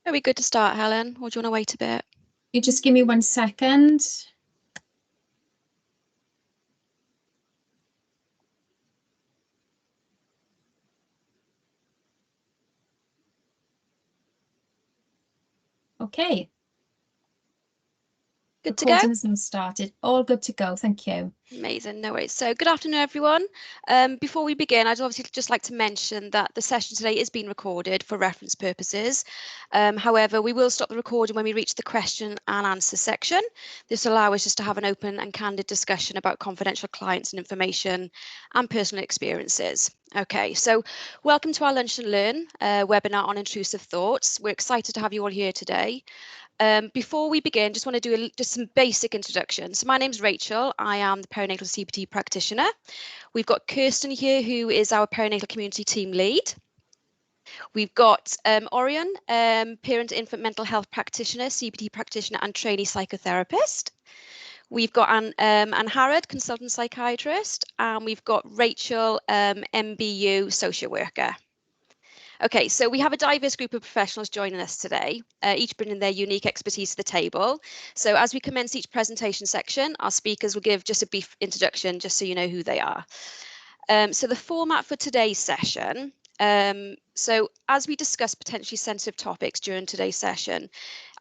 Are we good to start, Helen, or do you want to wait a bit? You just give me 1 second. Okay. Good to go? Recording has now started. All good to go. Thank you. Amazing, no worries. So good afternoon, everyone. Before we begin, I'd obviously just like to mention that the session today is being recorded for reference purposes. However, we will stop the recording when we reach the question and answer section. This will allow us just to have an open and candid discussion about confidential clients and information and personal experiences. Okay, so welcome to our Lunch and Learn webinar on intrusive thoughts. We're excited to have you all here today. Before we begin, just want to do just some basic introductions. So my name's Rachel. I am the perinatal CPT practitioner. We've got Kirsten here, who is our perinatal community team lead. We've got Orion, parent infant mental health practitioner, CPT practitioner and trainee psychotherapist. We've got Anne Harrod, consultant psychiatrist, and we've got Rachel, MBU social worker. Okay, so we have a diverse group of professionals joining us today, each bringing their unique expertise to the table. So as we commence each presentation section, our speakers will give just a brief introduction, just so you know who they are. So the format for today's session, so as we discuss potentially sensitive topics during today's session,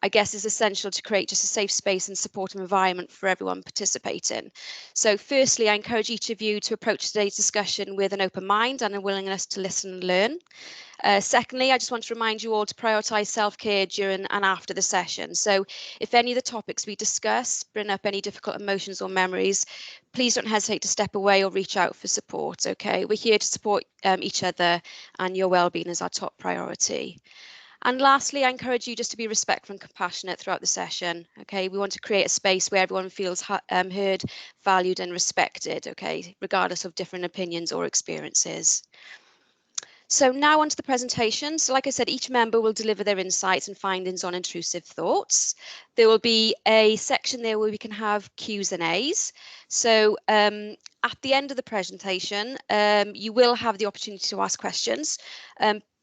I guess is essential to create just a safe space and supportive environment for everyone participating. So firstly, I encourage each of you to approach today's discussion with an open mind and a willingness to listen and learn. Secondly, I just want to remind you all to prioritise self-care during and after the session. So if any of the topics we discuss bring up any difficult emotions or memories, please don't hesitate to step away or reach out for support, okay? We're here to support each other, and your well-being is our top priority. And lastly, I encourage you just to be respectful and compassionate throughout the session, okay? We want to create a space where everyone feels heard, valued and respected, okay? Regardless of different opinions or experiences. So now onto the presentation. So like I said, each member will deliver their insights and findings on intrusive thoughts. There will be a section there where we can have Q's and A's. So at the end of the presentation, you will have the opportunity to ask questions.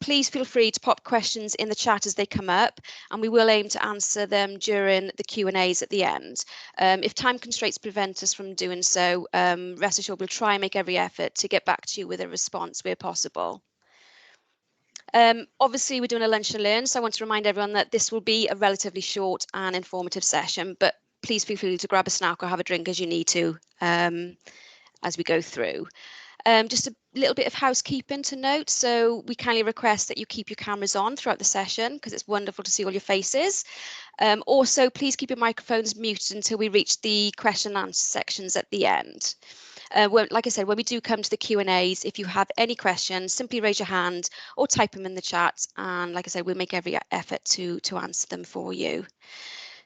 Please feel free to pop questions in the chat as they come up, and we will aim to answer them during the Q&As at the end. If time constraints prevent us from doing so, rest assured we'll try and make every effort to get back to you with a response where possible. Obviously, we're doing a lunch and learn, so I want to remind everyone that this will be a relatively short and informative session, but please feel free to grab a snack or have a drink as you need to as we go through. Just a little bit of housekeeping to note. So we kindly request that you keep your cameras on throughout the session because it's wonderful to see all your faces. Also, please keep your microphones muted until we reach the question and answer sections at the end. Like I said, when we do come to the Q&As, if you have any questions, simply raise your hand or type them in the chat. And like I said, we'll make every effort to answer them for you.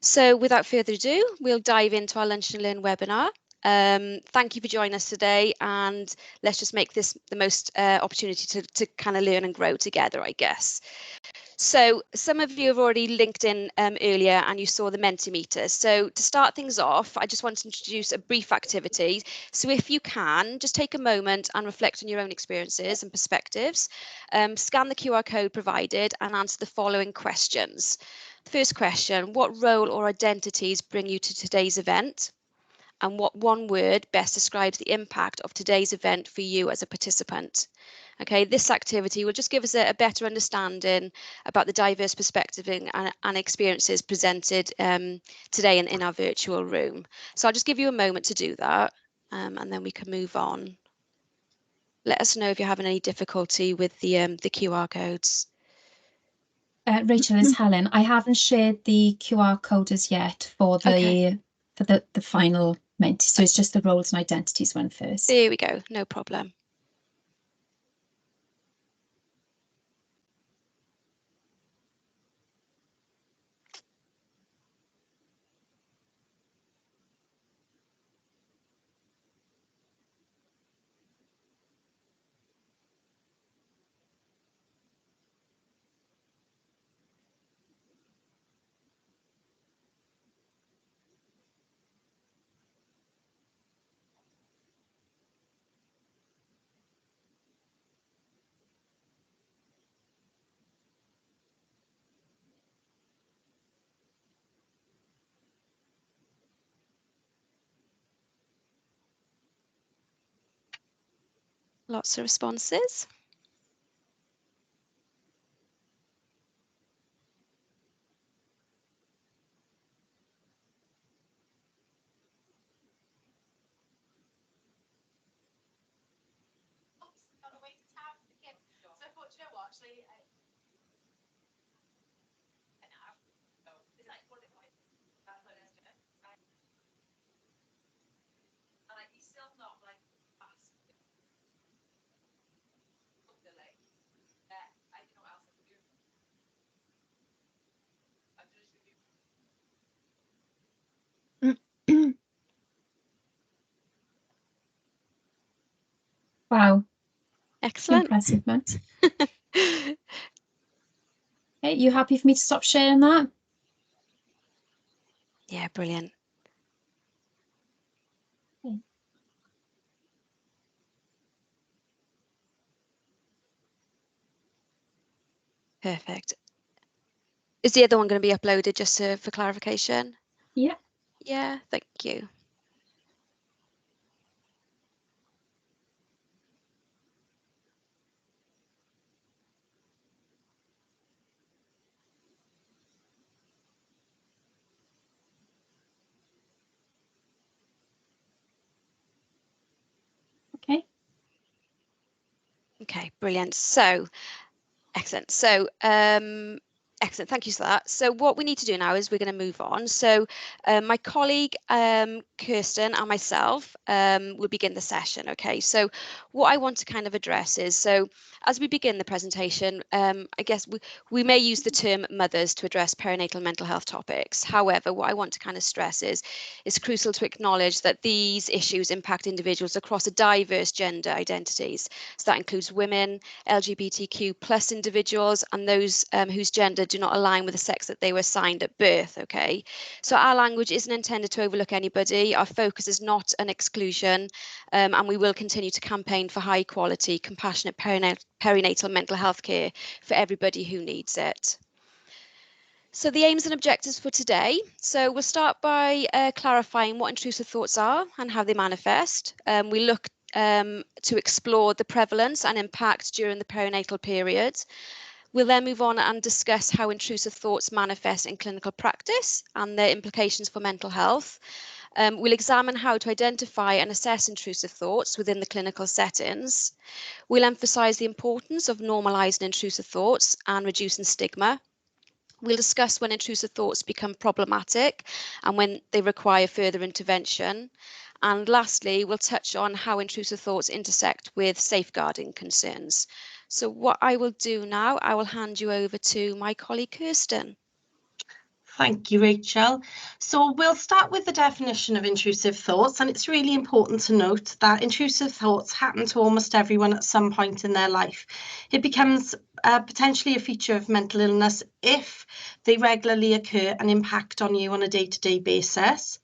So without further ado, we'll dive into our Lunch and Learn webinar. Thank you for joining us today, and let's just make this the most opportunity to kind of learn and grow together, I guess. So some of you have already linked in earlier and you saw the Mentimeter. So to start things off, I just want to introduce a brief activity. So if you can, just take a moment and reflect on your own experiences and perspectives. Scan the QR code provided and answer the following questions. The first question, what role or identities bring you to today's event? And what one word best describes the impact of today's event for you as a participant? Okay, this activity will just give us a better understanding about the diverse perspective and experiences presented today in our virtual room. So I'll just give you a moment to do that, and then we can move on. Let us know if you're having any difficulty with the QR codes. Rachel, it's Helen. I haven't shared the QR code as yet for the final Menti, so it's just the roles and identities one first. There we go, no problem. Lots of responses. Wow. Excellent. Impressive, Matt. Okay, you happy for me to stop sharing that? Yeah, brilliant. Okay. Perfect. Is the other one going to be uploaded just for clarification? Yeah. Yeah, thank you. Okay. Okay, brilliant. So, excellent. So, excellent. Thank you for that. So what we need to do now is we're going to move on. So my colleague Kirsten and myself will begin the session. Okay. So what I want to kind of address is, so as we begin the presentation, I guess we may use the term mothers to address perinatal mental health topics. However, what I want to kind of stress is it's crucial to acknowledge that these issues impact individuals across a diverse gender identities. So that includes women, LGBTQ plus individuals, and those whose gender do not align with the sex that they were assigned at birth. Okay, so our language isn't intended to overlook anybody. Our focus is not an exclusion, and we will continue to campaign for high quality, compassionate perinatal mental health care for everybody who needs it. So the aims and objectives for today. So we'll start by clarifying what intrusive thoughts are and how they manifest. We look to explore the prevalence and impact during the perinatal period. We'll then move on and discuss how intrusive thoughts manifest in clinical practice and their implications for mental health. We'll examine how to identify and assess intrusive thoughts within the clinical settings. We'll emphasise the importance of normalising intrusive thoughts and reducing stigma. We'll discuss when intrusive thoughts become problematic and when they require further intervention. And lastly, we'll touch on how intrusive thoughts intersect with safeguarding concerns. So what I will do now, I will hand you over to my colleague Kirsten. Thank you, Rachel. So we'll start with the definition of intrusive thoughts, and it's really important to note that intrusive thoughts happen to almost everyone at some point in their life. It becomes potentially a feature of mental illness if they regularly occur and impact on you on a day-to-day basis.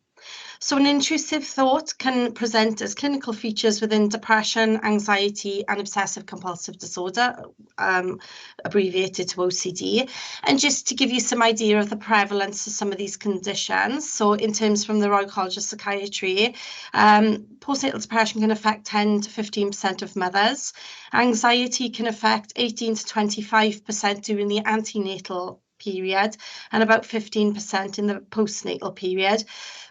So an intrusive thought can present as clinical features within depression, anxiety, and obsessive compulsive disorder, abbreviated to OCD. And just to give you some idea of the prevalence of some of these conditions, so in terms from the Royal College of Psychiatry, postnatal depression can affect 10 to 15% of mothers. Anxiety can affect 18 to 25% during the antenatal period and about 15% in the postnatal period.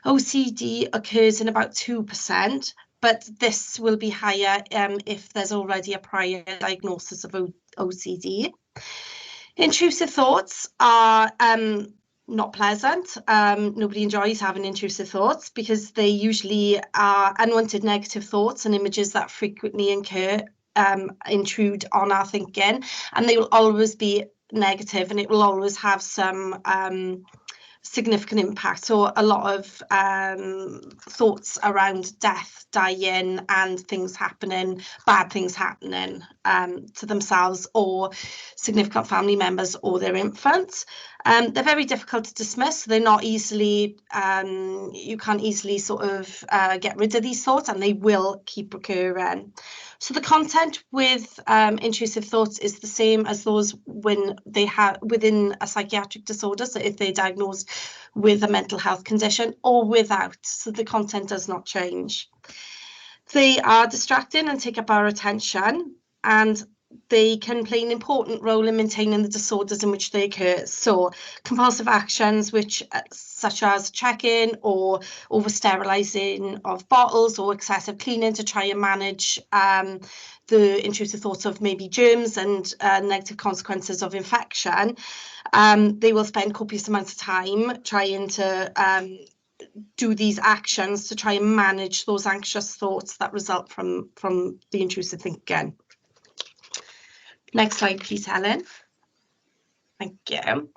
OCD occurs in about 2%, but this will be higher if there's already a prior diagnosis of OCD. Intrusive thoughts are not pleasant. Nobody enjoys having intrusive thoughts because they usually are unwanted negative thoughts and images that frequently intrude on our thinking, and they will always be negative, and it will always have some significant impact. So a lot of thoughts around death, dying, and things happening, bad things happening to themselves or significant family members or their infants. They're very difficult to dismiss. They're not easily, you can't easily sort of get rid of these thoughts, and they will keep recurring. So the content with intrusive thoughts is the same as those when they have within a psychiatric disorder. So if they're diagnosed with a mental health condition or without, so the content does not change. They are distracting and take up our attention, and they can play an important role in maintaining the disorders in which they occur. So compulsive actions, which such as checking or over-sterilising of bottles or excessive cleaning to try and manage the intrusive thoughts of maybe germs and negative consequences of infection. They will spend copious amounts of time trying to do these actions to try and manage those anxious thoughts that result from the intrusive thinking. Next slide, please, Helen. Thank you.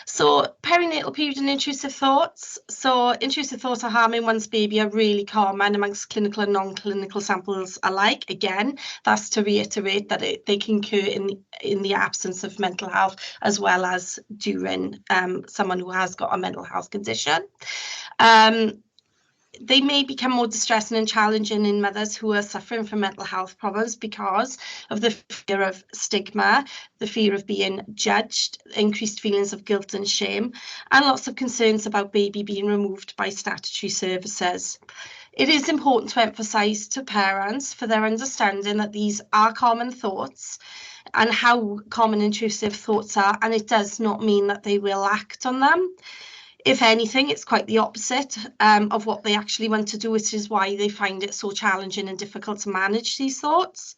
So perinatal period and intrusive thoughts. So intrusive thoughts of harming one's baby are really common amongst clinical and non-clinical samples alike. Again, that's to reiterate that they can occur in the absence of mental health as well as during someone who has got a mental health condition. They may become more distressing and challenging in mothers who are suffering from mental health problems because of the fear of stigma, the fear of being judged, increased feelings of guilt and shame, and lots of concerns about baby being removed by statutory services. It is important to emphasise to parents for their understanding that these are common thoughts and how common intrusive thoughts are, and it does not mean that they will act on them. If anything, it's quite the opposite of what they actually want to do, which is why they find it so challenging and difficult to manage these thoughts.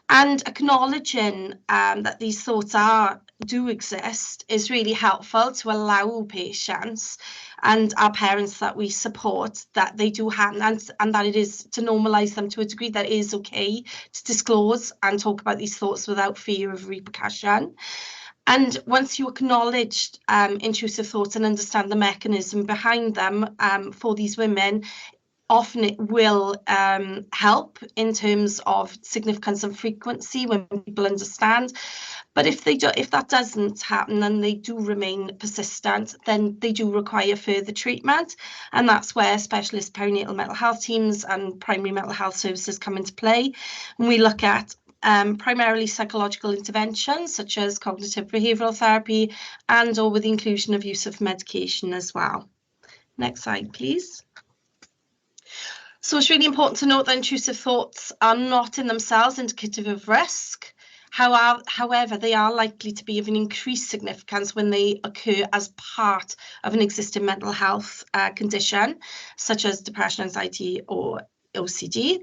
And acknowledging that these thoughts do exist is really helpful to allow patients and our parents that we support that they do happen, and that it is to normalise them to a degree that it is okay to disclose and talk about these thoughts without fear of repercussion. And once you acknowledge intrusive thoughts and understand the mechanism behind them for these women, often it will help in terms of significance and frequency when people understand. But if that doesn't happen and they do remain persistent, then they do require further treatment. And that's where specialist perinatal mental health teams and primary mental health services come into play. And we look at primarily psychological interventions such as cognitive behavioural therapy and or with the inclusion of use of medication as well. Next slide, please. So it's really important to note that intrusive thoughts are not in themselves indicative of risk. However, they are likely to be of an increased significance when they occur as part of an existing mental health condition, such as depression, anxiety, or OCD.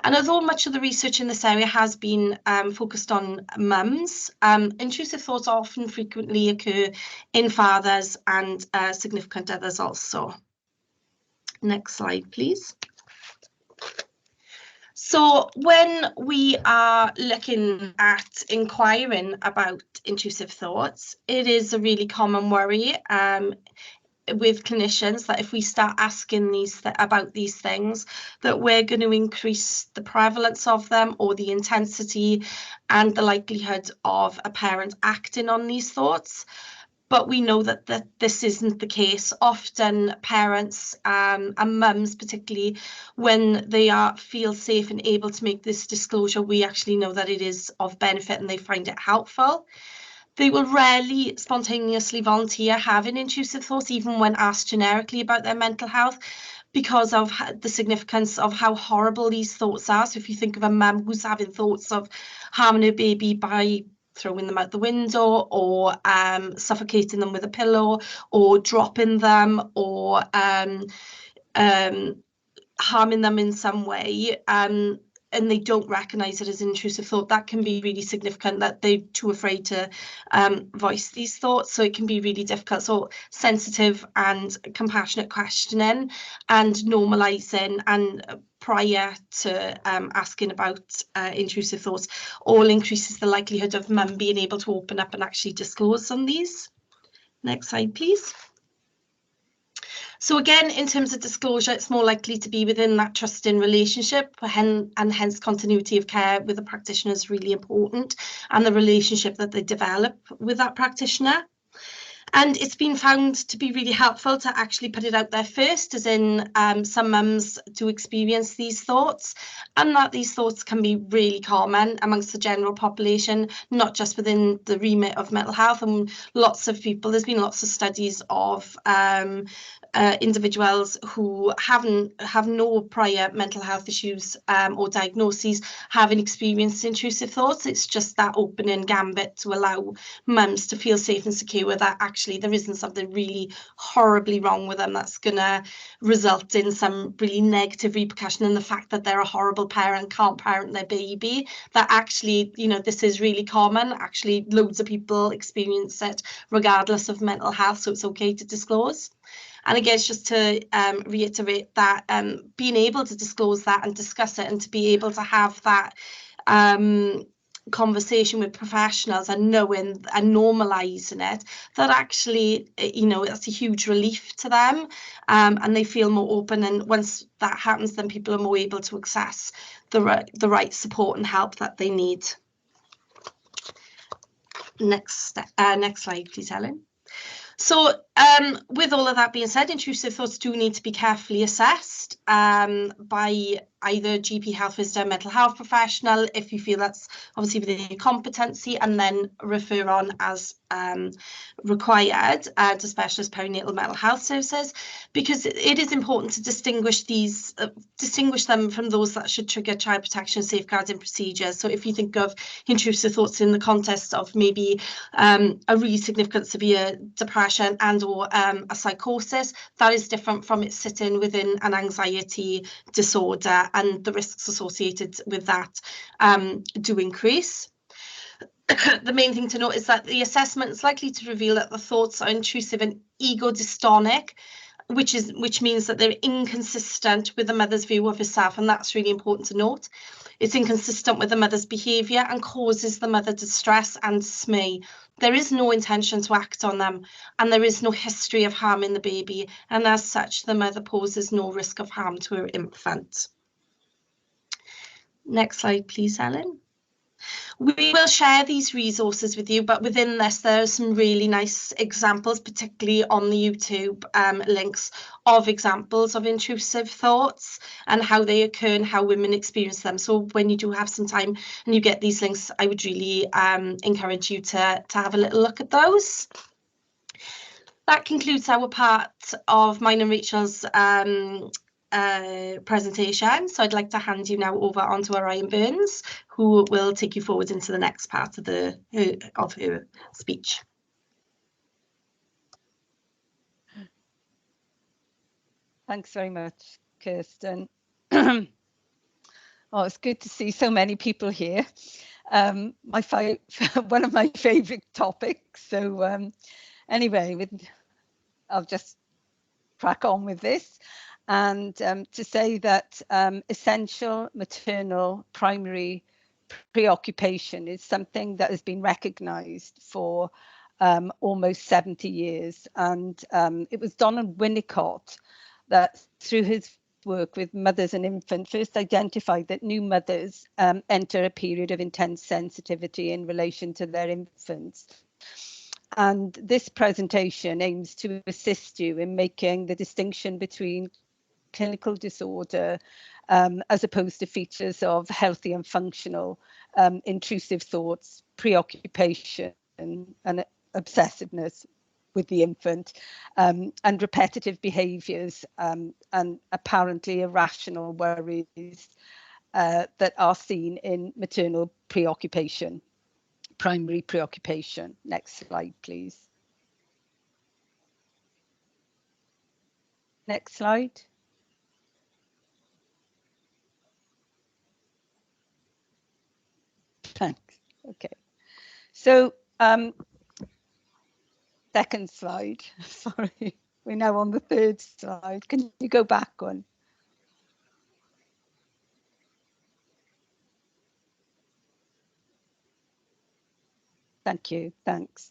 And although much of the research in this area has been focused on mums, intrusive thoughts often frequently occur in fathers and significant others also. Next slide, please. So when we are looking at inquiring about intrusive thoughts, it is a really common worry with clinicians that if we start asking about these things, that we're going to increase the prevalence of them or the intensity and the likelihood of a parent acting on these thoughts. But we know that this isn't the case. Often parents and mums, particularly when they feel safe and able to make this disclosure, we actually know that it is of benefit and they find it helpful. They will rarely spontaneously volunteer having intrusive thoughts, even when asked generically about their mental health, because of the significance of how horrible these thoughts are. So if you think of a mum who's having thoughts of harming her baby by throwing them out the window or suffocating them with a pillow or dropping them or harming them in some way, and they don't recognise it as an intrusive thought, that can be really significant, that they're too afraid to voice these thoughts. So it can be really difficult. So sensitive and compassionate questioning and normalising and prior to asking about intrusive thoughts all increases the likelihood of mum being able to open up and actually disclose on these. Next slide, please. So again, in terms of disclosure, it's more likely to be within that trusting relationship, and hence continuity of care with the practitioner is really important, and the relationship that they develop with that practitioner. And it's been found to be really helpful to actually put it out there first, as in some mums do experience these thoughts, and that these thoughts can be really common amongst the general population, not just within the remit of mental health. And lots of people, there's been lots of studies of individuals who have no prior mental health issues or diagnoses having experienced intrusive thoughts. It's just that opening gambit to allow mums to feel safe and secure that actually there isn't something really horribly wrong with them that's going to result in some really negative repercussion, and the fact that they're a horrible parent, can't parent their baby, that actually, you know, this is really common. Actually, loads of people experience it regardless of mental health, so it's okay to disclose. And again, it's just to reiterate that being able to disclose that and discuss it, and to be able to have that conversation with professionals and knowing and normalizing it, that actually, you know, that's a huge relief to them, and they feel more open. And once that happens, then people are more able to access the right support and help that they need. Next slide, please, Helen. So with all of that being said, intrusive thoughts do need to be carefully assessed by either GP, health visitor, mental health professional, if you feel that's obviously within your competency, and then refer on as required to specialist perinatal mental health services, because it is important to distinguish them from those that should trigger child protection safeguarding procedures. So if you think of intrusive thoughts in the context of maybe a really significant severe depression and or a psychosis, that is different from it sitting within an anxiety disorder, and the risks associated with that do increase. The main thing to note is that the assessment is likely to reveal that the thoughts are intrusive and ego-dystonic, which means that they're inconsistent with the mother's view of herself, and that's really important to note. It's inconsistent with the mother's behaviour and causes the mother distress and dismay. There is no intention to act on them, and there is no history of harming the baby, and as such, the mother poses no risk of harm to her infant. Next slide, please, Helen. We will share these resources with you, but within this, there are some really nice examples, particularly on the YouTube links, of examples of intrusive thoughts and how they occur and how women experience them. So when you do have some time and you get these links, I would really encourage you to have a little look at those. That concludes our part of mine and Rachel's presentation. So I'd like to hand you now over onto Orion Burns, who will take you forward into the next part of her speech. Thanks very much, Kirsten. Oh, it's good to see so many people here. One of my favourite topics. So anyway, I'll just crack on with this. And to say that essential maternal primary preoccupation is something that has been recognised for almost 70 years. And it was Donald Winnicott that, through his work with mothers and infants, first identified that new mothers enter a period of intense sensitivity in relation to their infants. And this presentation aims to assist you in making the distinction between clinical disorder as opposed to features of healthy and functional intrusive thoughts, preoccupation and obsessiveness with the infant, and repetitive behaviours and apparently irrational worries that are seen in maternal preoccupation, primary preoccupation. Next slide, please. Next slide. Thanks. Okay. So second slide. Sorry, we're now on the third slide. Can you go back one? Thank you. Thanks.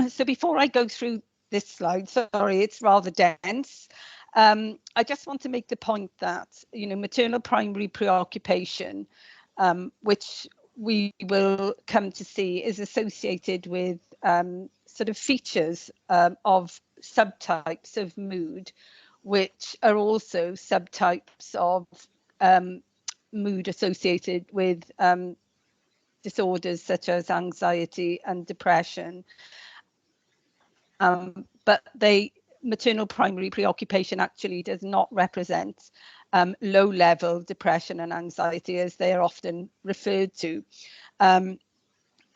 So before I go through this slide, sorry, it's rather dense. I just want to make the point that, you know, maternal primary preoccupation, which we will come to see, is associated with sort of features of subtypes of mood, which are also subtypes of mood associated with disorders such as anxiety and depression. But they maternal primary preoccupation actually does not represent low-level depression and anxiety, as they are often referred to. And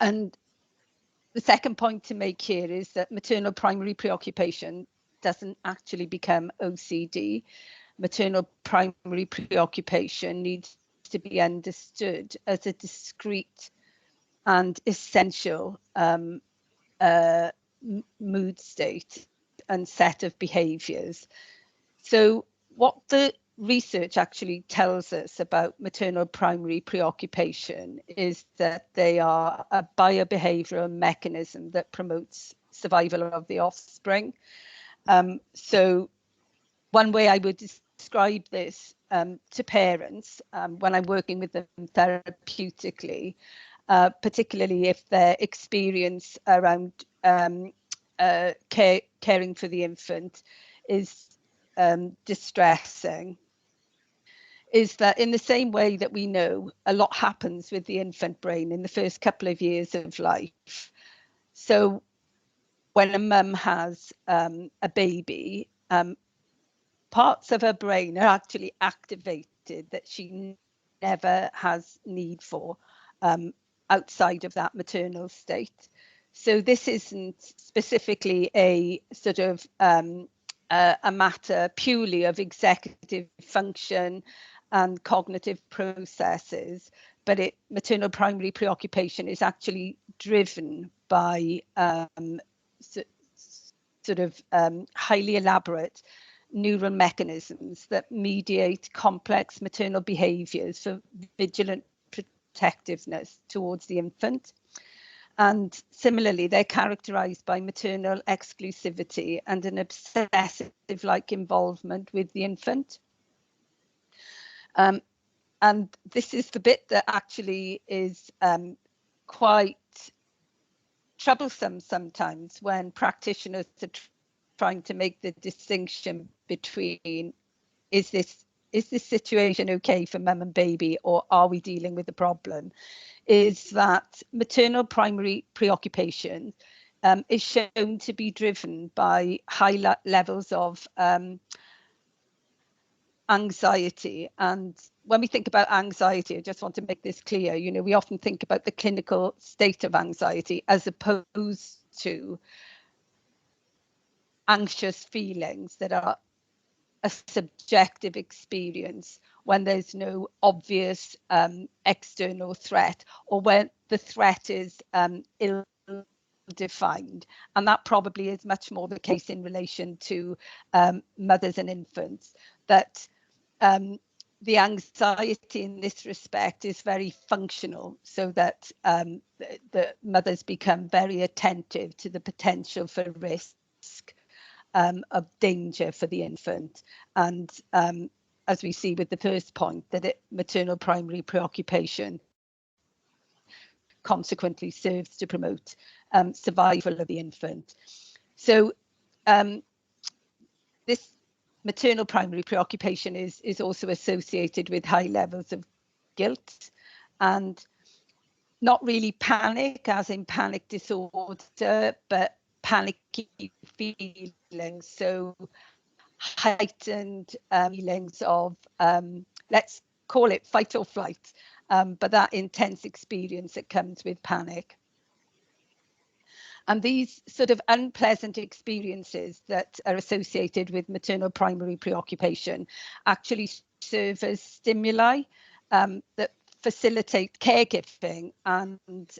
the second point to make here is that maternal primary preoccupation doesn't actually become OCD. Maternal primary preoccupation needs to be understood as a discrete and essential mood state and set of behaviours. So what the research actually tells us about maternal primary preoccupation is that they are a biobehavioural mechanism that promotes survival of the offspring. So one way I would describe this to parents when I'm working with them therapeutically, particularly if their experience around caring for the infant is distressing, is that in the same way that we know a lot happens with the infant brain in the first couple of years of life. So when a mum has a baby, parts of her brain are actually activated that she never has need for outside of that maternal state. So this isn't specifically a sort of a matter purely of executive function and cognitive processes, but maternal primary preoccupation is actually driven by sort of highly elaborate neural mechanisms that mediate complex maternal behaviours for vigilant protectiveness towards the infant. And similarly, they're characterised by maternal exclusivity and an obsessive-like involvement with the infant. And this is the bit that actually is quite troublesome sometimes when practitioners are trying to make the distinction between is this situation okay for mum and baby, or are we dealing with the problem, is that maternal primary preoccupation is shown to be driven by high levels of anxiety. And when we think about anxiety, I just want to make this clear, you know, we often think about the clinical state of anxiety as opposed to anxious feelings that are a subjective experience when there's no obvious external threat, or when the threat is ill-defined. And that probably is much more the case in relation to mothers and infants, that the anxiety in this respect is very functional, so that the mothers become very attentive to the potential for risk of danger for the infant. And as we see with the first point, that maternal primary preoccupation consequently serves to promote survival of the infant. So this maternal primary preoccupation is also associated with high levels of guilt, and not really panic as in panic disorder, but panicky feelings. So heightened feelings of, let's call it fight or flight, but that intense experience that comes with panic. And these sort of unpleasant experiences that are associated with maternal primary preoccupation actually serve as stimuli that facilitate caregiving and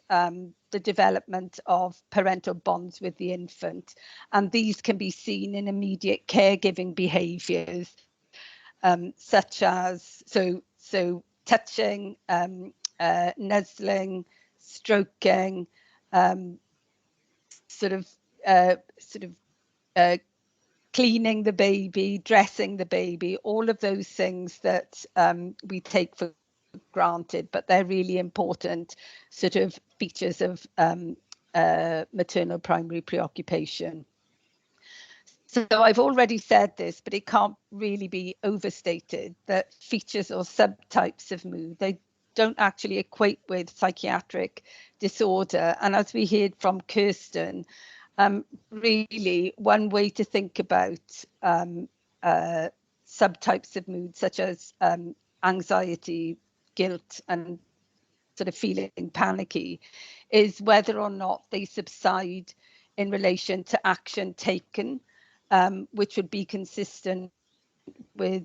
the development of parental bonds with the infant. And these can be seen in immediate caregiving behaviours, such as so touching, nuzzling, stroking, cleaning the baby, dressing the baby, all of those things that we take for granted, but they're really important sort of features of maternal primary preoccupation. So I've already said this, but it can't really be overstated that features or subtypes of mood, they don't actually equate with psychiatric disorder. And as we heard from Kirsten, Really, one way to think about subtypes of mood, such as anxiety, guilt, and sort of feeling panicky, is whether or not they subside in relation to action taken, which would be consistent with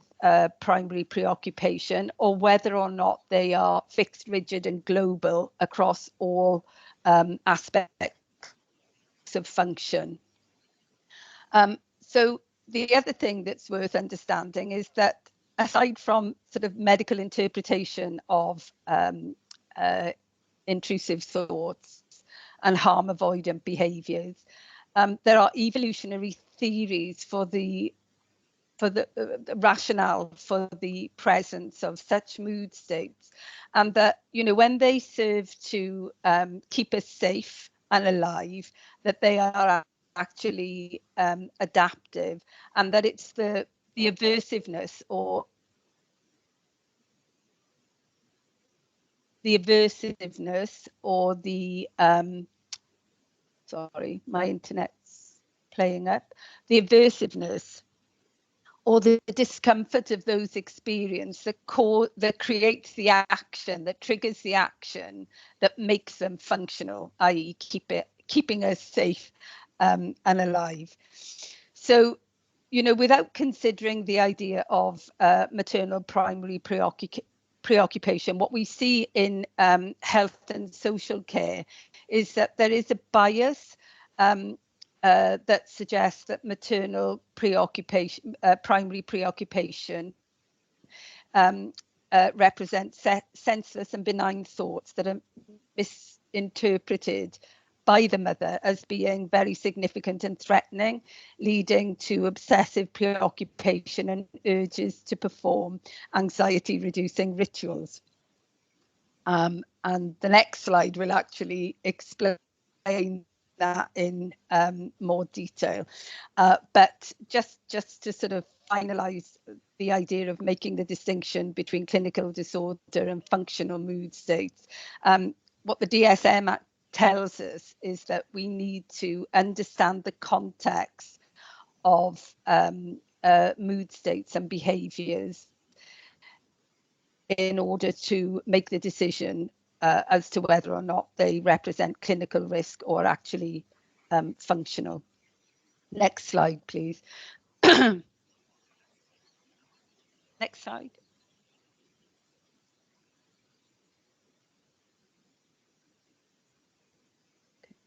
primary preoccupation, or whether or not they are fixed, rigid, and global across all aspects of function. So the other thing that's worth understanding is that aside from sort of medical interpretation of intrusive thoughts and harm avoidant behaviours, there are evolutionary theories for the rationale for the presence of such mood states, and that, you know, when they serve to keep us safe and alive, that they are actually adaptive, and that it's the aversiveness or the sorry, my internet's playing up, the aversiveness or the discomfort of those experiences that creates the action, that triggers the action that makes them functional, i.e. keeping us safe and alive. So, you know, without considering the idea of maternal primary preoccupation, what we see in health and social care is that there is a bias that suggests that maternal preoccupation, primary preoccupation, represents senseless and benign thoughts that are misinterpreted by the mother as being very significant and threatening, leading to obsessive preoccupation and urges to perform anxiety-reducing rituals. And the next slide will actually explain that in more detail, but just to sort of finalize the idea of making the distinction between clinical disorder and functional mood states, what the DSM tells us is that we need to understand the context of mood states and behaviors in order to make the decision as to whether or not they represent clinical risk or actually functional. Next slide, please. Next slide.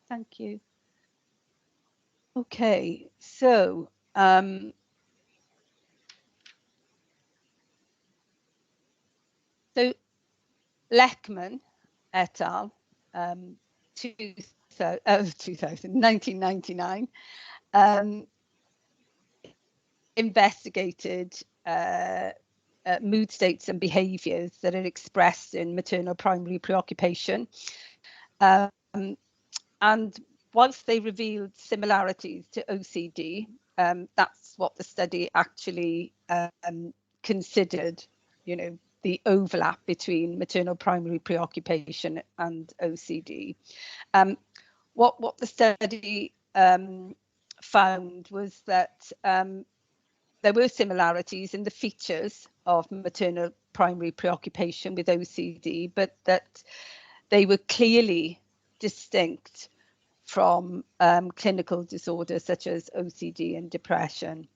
Thank you. Okay, so Lechman et al. 1999 investigated mood states and behaviours that are expressed in maternal primary preoccupation, and whilst they revealed similarities to OCD, that's what the study actually considered, you know, the overlap between maternal primary preoccupation and OCD. What the study found was that there were similarities in the features of maternal primary preoccupation with OCD, but that they were clearly distinct from clinical disorders such as OCD and depression.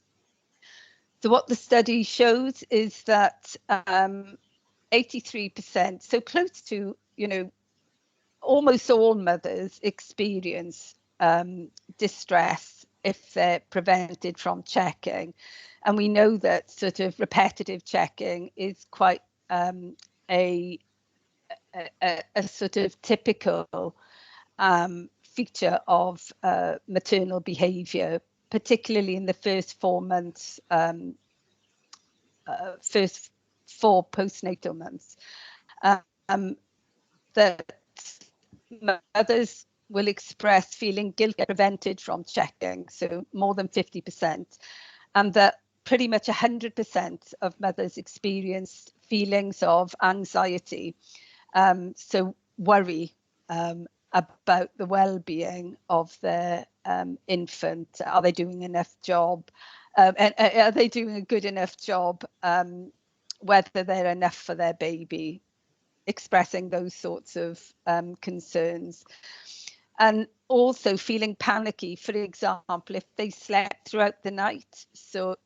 So what the study shows is that 83%, so close to, you know, almost all mothers experience distress if they're prevented from checking. And we know that sort of repetitive checking is quite a sort of typical feature of maternal behaviour, particularly in the first 4 months, first 4 postnatal months, that mothers will express feeling guilty prevented from checking, so more than 50%, and that pretty much 100% of mothers experience feelings of anxiety, so worry about the well-being of their infant. Are they doing enough job? And are they doing a good enough job? Whether they're enough for their baby, expressing those sorts of concerns. And also feeling panicky, for example, if they slept throughout the night, so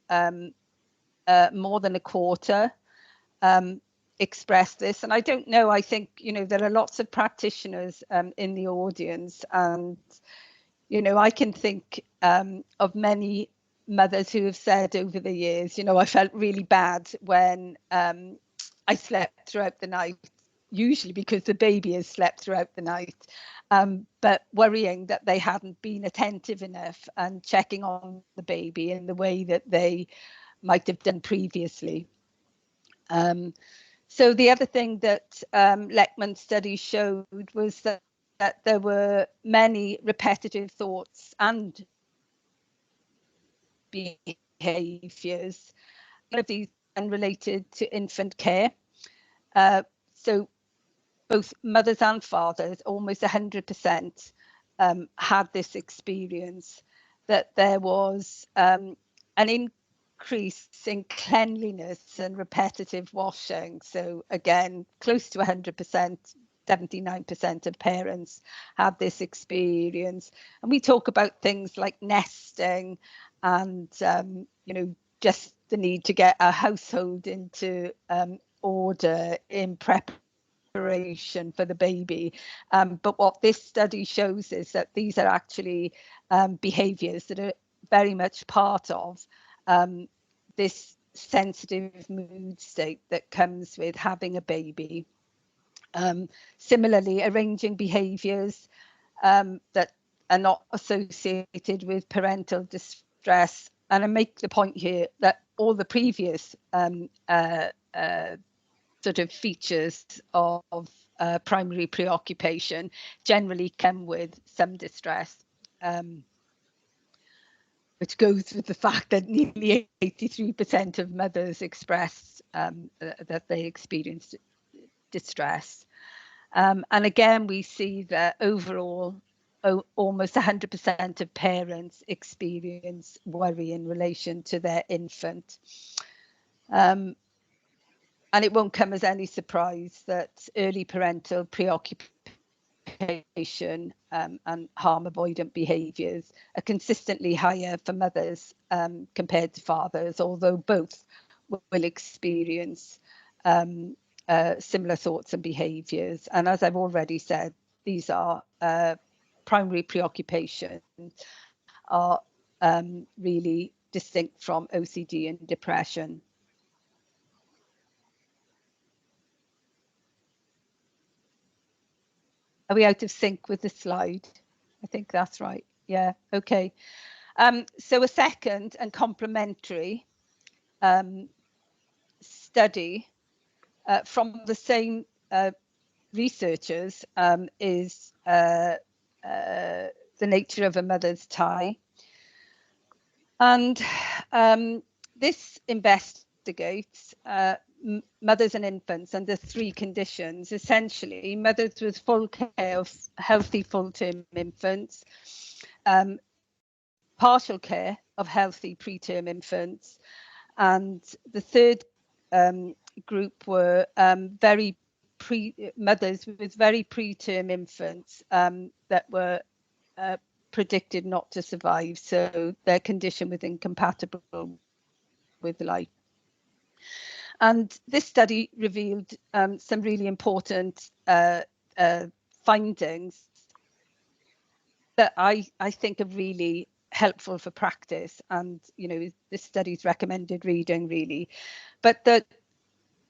more than a quarter express this. And I don't know, I think, you know, there are lots of practitioners in the audience, and, you know, I can think of many mothers who have said over the years, you know, I felt really bad when I slept throughout the night, usually because the baby has slept throughout the night, but worrying that they hadn't been attentive enough and checking on the baby in the way that they might have done previously. So the other thing that Leckman's study showed was that there were many repetitive thoughts and behaviours, all of these unrelated to infant care. So both mothers and fathers, almost 100%, had this experience, that there was an increase in cleanliness and repetitive washing. So again, close to 100%, 79% of parents had this experience. And we talk about things like nesting and, you know, just the need to get a household into order in preparation for the baby. But what this study shows is that these are actually behaviours that are very much part of this sensitive mood state that comes with having a baby. Similarly, arranging behaviours that are not associated with parental distress. And I make the point here that all the previous sort of features of primary preoccupation generally come with some distress, which goes with the fact that nearly 83% of mothers express that they experienced distress. And again, we see that overall, almost 100% of parents experience worry in relation to their infant. And it won't come as any surprise that early parental preoccupation and harm avoidant behaviours are consistently higher for mothers compared to fathers, although both will experience similar thoughts and behaviours. And as I've already said, these are primary preoccupation are really distinct from OCD and depression. Are we out of sync with the slide? I think that's right. Yeah, okay. So a second and complementary study from the same researchers is the nature of a mother's tie. And this investigates mothers and infants under 3 conditions. Essentially, mothers with full care of healthy full-term infants, partial care of healthy preterm infants, and the third group were mothers with very preterm infants that were predicted not to survive, so their condition was incompatible with life. And this study revealed some really important findings that I think are really helpful for practice, and you know, this study's recommended reading really. But the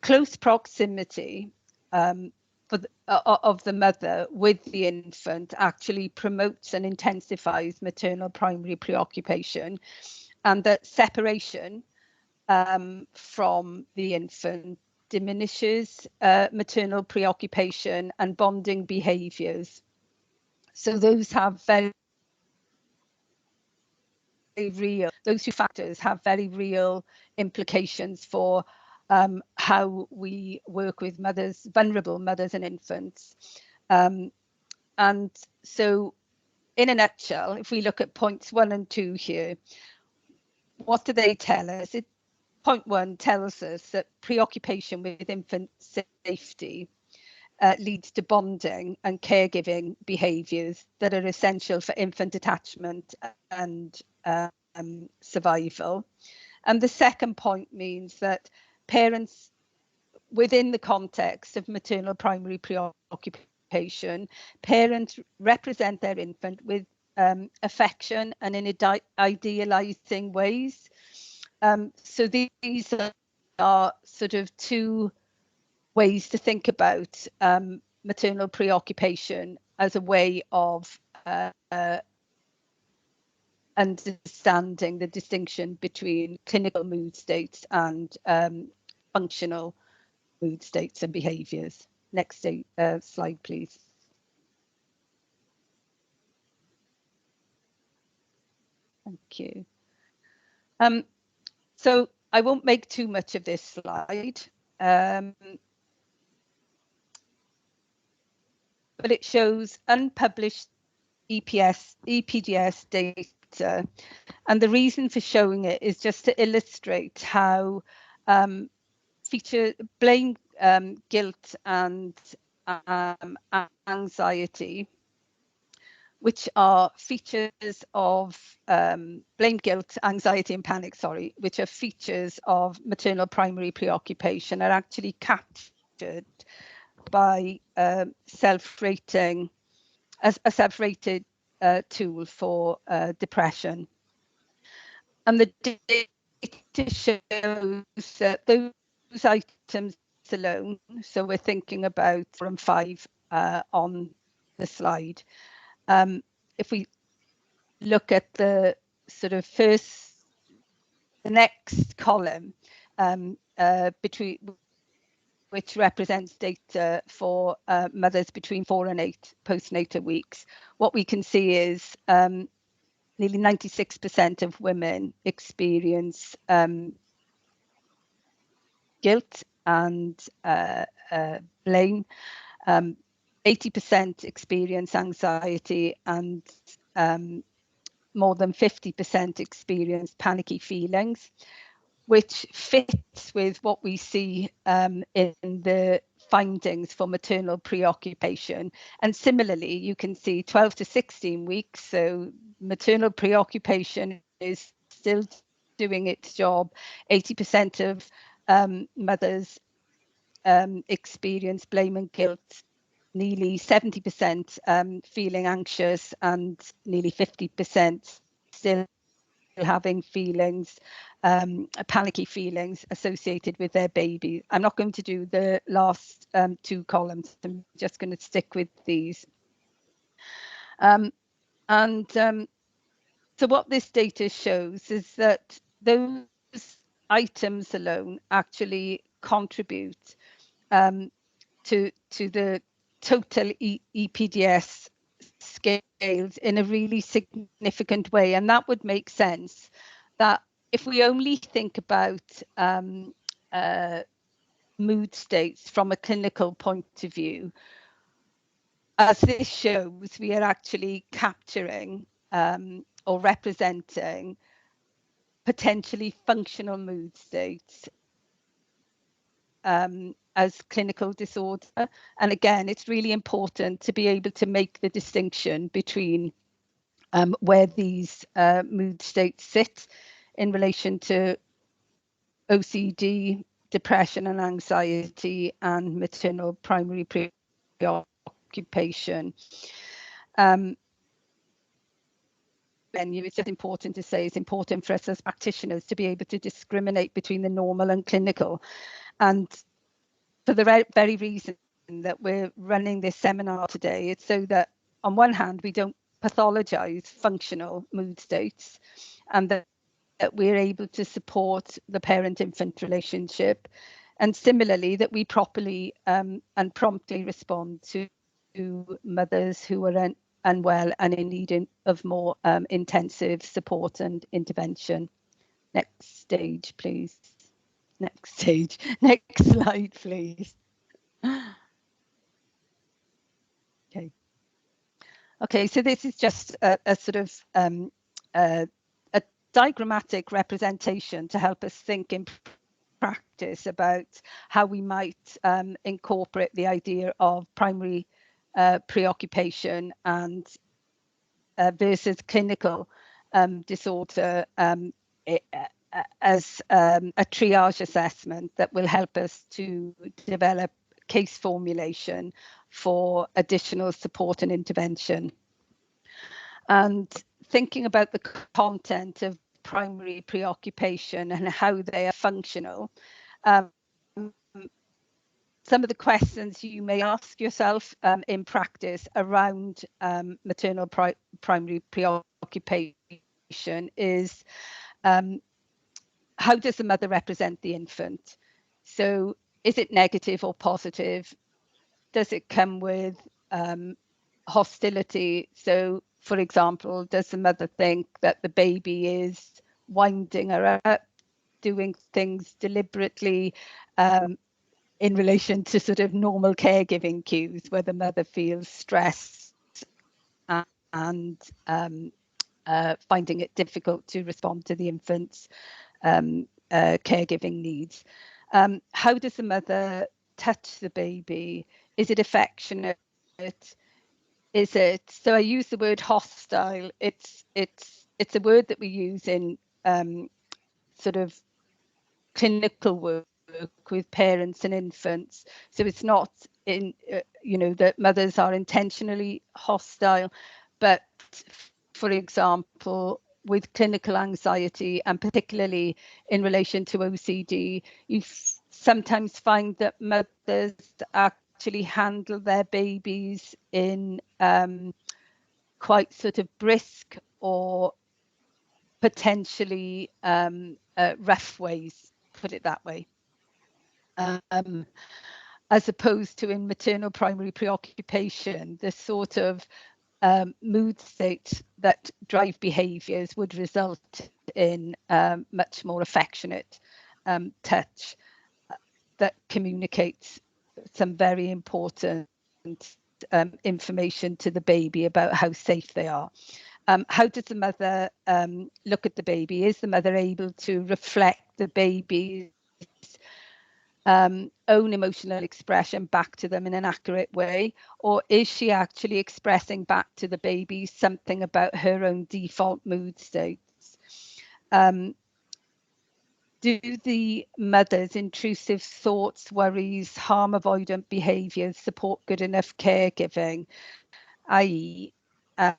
close proximity of the mother with the infant actually promotes and intensifies maternal primary preoccupation, and that separation from the infant diminishes maternal preoccupation and bonding behaviours. So those have those 2 factors have very real implications for how we work with mothers, vulnerable mothers and infants. And so in a nutshell, if we look at points 1 and 2 here, what do they tell us? Point 1 tells us that preoccupation with infant safety leads to bonding and caregiving behaviours that are essential for infant attachment and survival. And the second point means that parents, within the context of maternal primary preoccupation, parents represent their infant with affection and in idealizing ways. So these are sort of two ways to think about maternal preoccupation as a way of understanding the distinction between clinical mood states and functional mood states and behaviours. Next slide, please. Thank you. So I won't make too much of this slide, but it shows unpublished EPDS data. And the reason for showing it is just to illustrate how blame, guilt and anxiety, which are features of blame, guilt, anxiety and panic, which are features of maternal primary preoccupation, are actually captured by self-rating, as a self-rated tool for depression. And the data shows that those items alone, so we're thinking about 4 and 5 on the slide. If we look at the sort of the next column, between which represents data for mothers between 4 and 8 postnatal weeks, what we can see is nearly 96% of women experience guilt and blame. 80% experience anxiety, and more than 50% experience panicky feelings, which fits with what we see in the findings for maternal preoccupation. And similarly, you can see 12 to 16 weeks, so maternal preoccupation is still doing its job. 80% of mothers experience blame and guilt, nearly 70% feeling anxious, and nearly 50% still having feelings, panicky feelings associated with their baby. I'm not going to do the last 2 columns. I'm just going to stick with these. So what this data shows is that those items alone actually contribute to the total EPDS scales in a really significant way. And that would make sense that if we only think about mood states from a clinical point of view, as this shows, we are actually capturing or representing potentially functional mood states as clinical disorder. And again, it's really important to be able to make the distinction between where these mood states sit in relation to OCD, depression and anxiety, and maternal primary preoccupation. It's just important to say it's important for us as practitioners to be able to discriminate between the normal and clinical. And for the very reason that we're running this seminar today, it's so that on one hand, we don't pathologize functional mood states, and that we're able to support the parent-infant relationship, and similarly that we properly and promptly respond to mothers who are unwell and in need of more intensive support and intervention. Next stage, please. Next stage. Next slide, please. Okay. Okay, so this is just a sort of a diagrammatic representation to help us think in practice about how we might incorporate the idea of primary preoccupation and versus clinical disorder as a triage assessment that will help us to develop case formulation for additional support and intervention. And thinking about the content of primary preoccupation and how they are functional, some of the questions you may ask yourself in practice around maternal primary preoccupation is, how does the mother represent the infant? So is it negative or positive? Does it come with hostility? So, for example, does the mother think that the baby is winding her up, doing things deliberately in relation to sort of normal caregiving cues, where the mother feels stressed and finding it difficult to respond to the infant's caregiving needs? How does the mother touch the baby? Is it affectionate? Is it, so I use the word hostile. It's a word that we use in sort of clinical work with parents and infants. So it's not in that mothers are intentionally hostile, but for example, with clinical anxiety, and particularly in relation to OCD, you sometimes find that mothers actually handle their babies in quite sort of brisk or potentially rough ways, put it that way. As opposed to in maternal primary preoccupation, the sort of mood states that drive behaviours would result in much more affectionate touch that communicates some very important information to the baby about how safe they are. How does the mother look at the baby? Is the mother able to reflect the baby's own emotional expression back to them in an accurate way, or is she actually expressing back to the baby something about her own default mood states? Do the mother's intrusive thoughts, worries, harm avoidant behaviours support good enough caregiving, i.e. are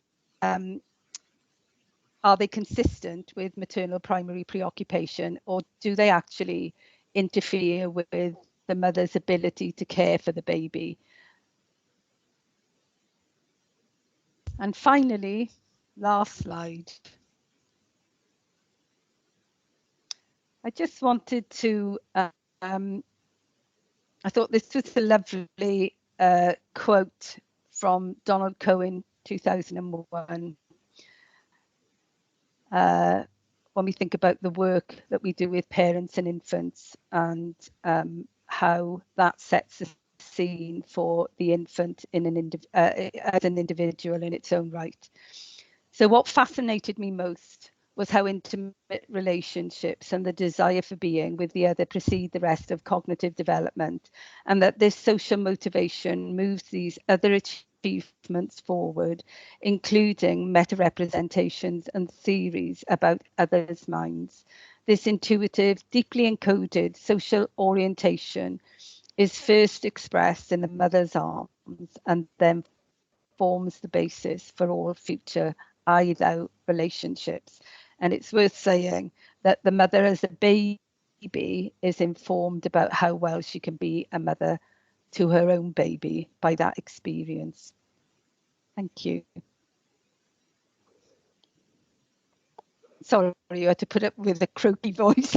they consistent with maternal primary preoccupation, or do they actually interfere with the mother's ability to care for the baby? And finally, last slide. I just wanted to, I thought this was a lovely quote from Donald Cohen, 2001. When we think about the work that we do with parents and infants, and how that sets the scene for the infant in as an individual in its own right. So what fascinated me most was how intimate relationships and the desire for being with the other precede the rest of cognitive development, and that this social motivation moves these other achievements forward, including meta-representations and theories about others' minds. This intuitive, deeply encoded social orientation is first expressed in the mother's arms and then forms the basis for all future I-thou relationships. And it's worth saying that the mother as a baby is informed about how well she can be a mother to her own baby by that experience. Thank you. Sorry, you had to put up with a croaky voice.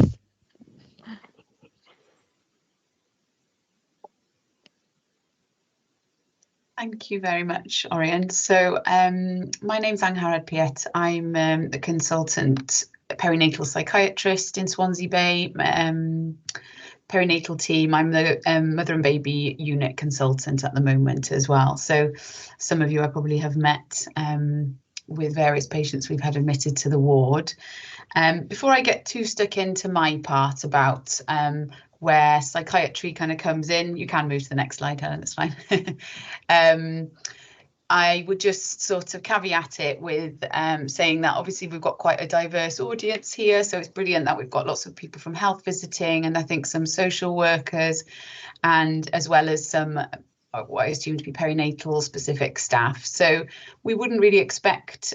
Thank you very much, Orion. So my name's Angharad Piet. I'm a consultant perinatal psychiatrist in Swansea Bay, perinatal team. I'm the mother and baby unit consultant at the moment as well. So some of you I probably have met with various patients we've had admitted to the ward. Before I get too stuck into my part about where psychiatry kind of comes in, you can move to the next slide, Helen, it's fine. I would just sort of caveat it with saying that obviously we've got quite a diverse audience here, so it's brilliant that we've got lots of people from health visiting, and I think some social workers, and as well as some what I assume to be perinatal specific staff. So we wouldn't really expect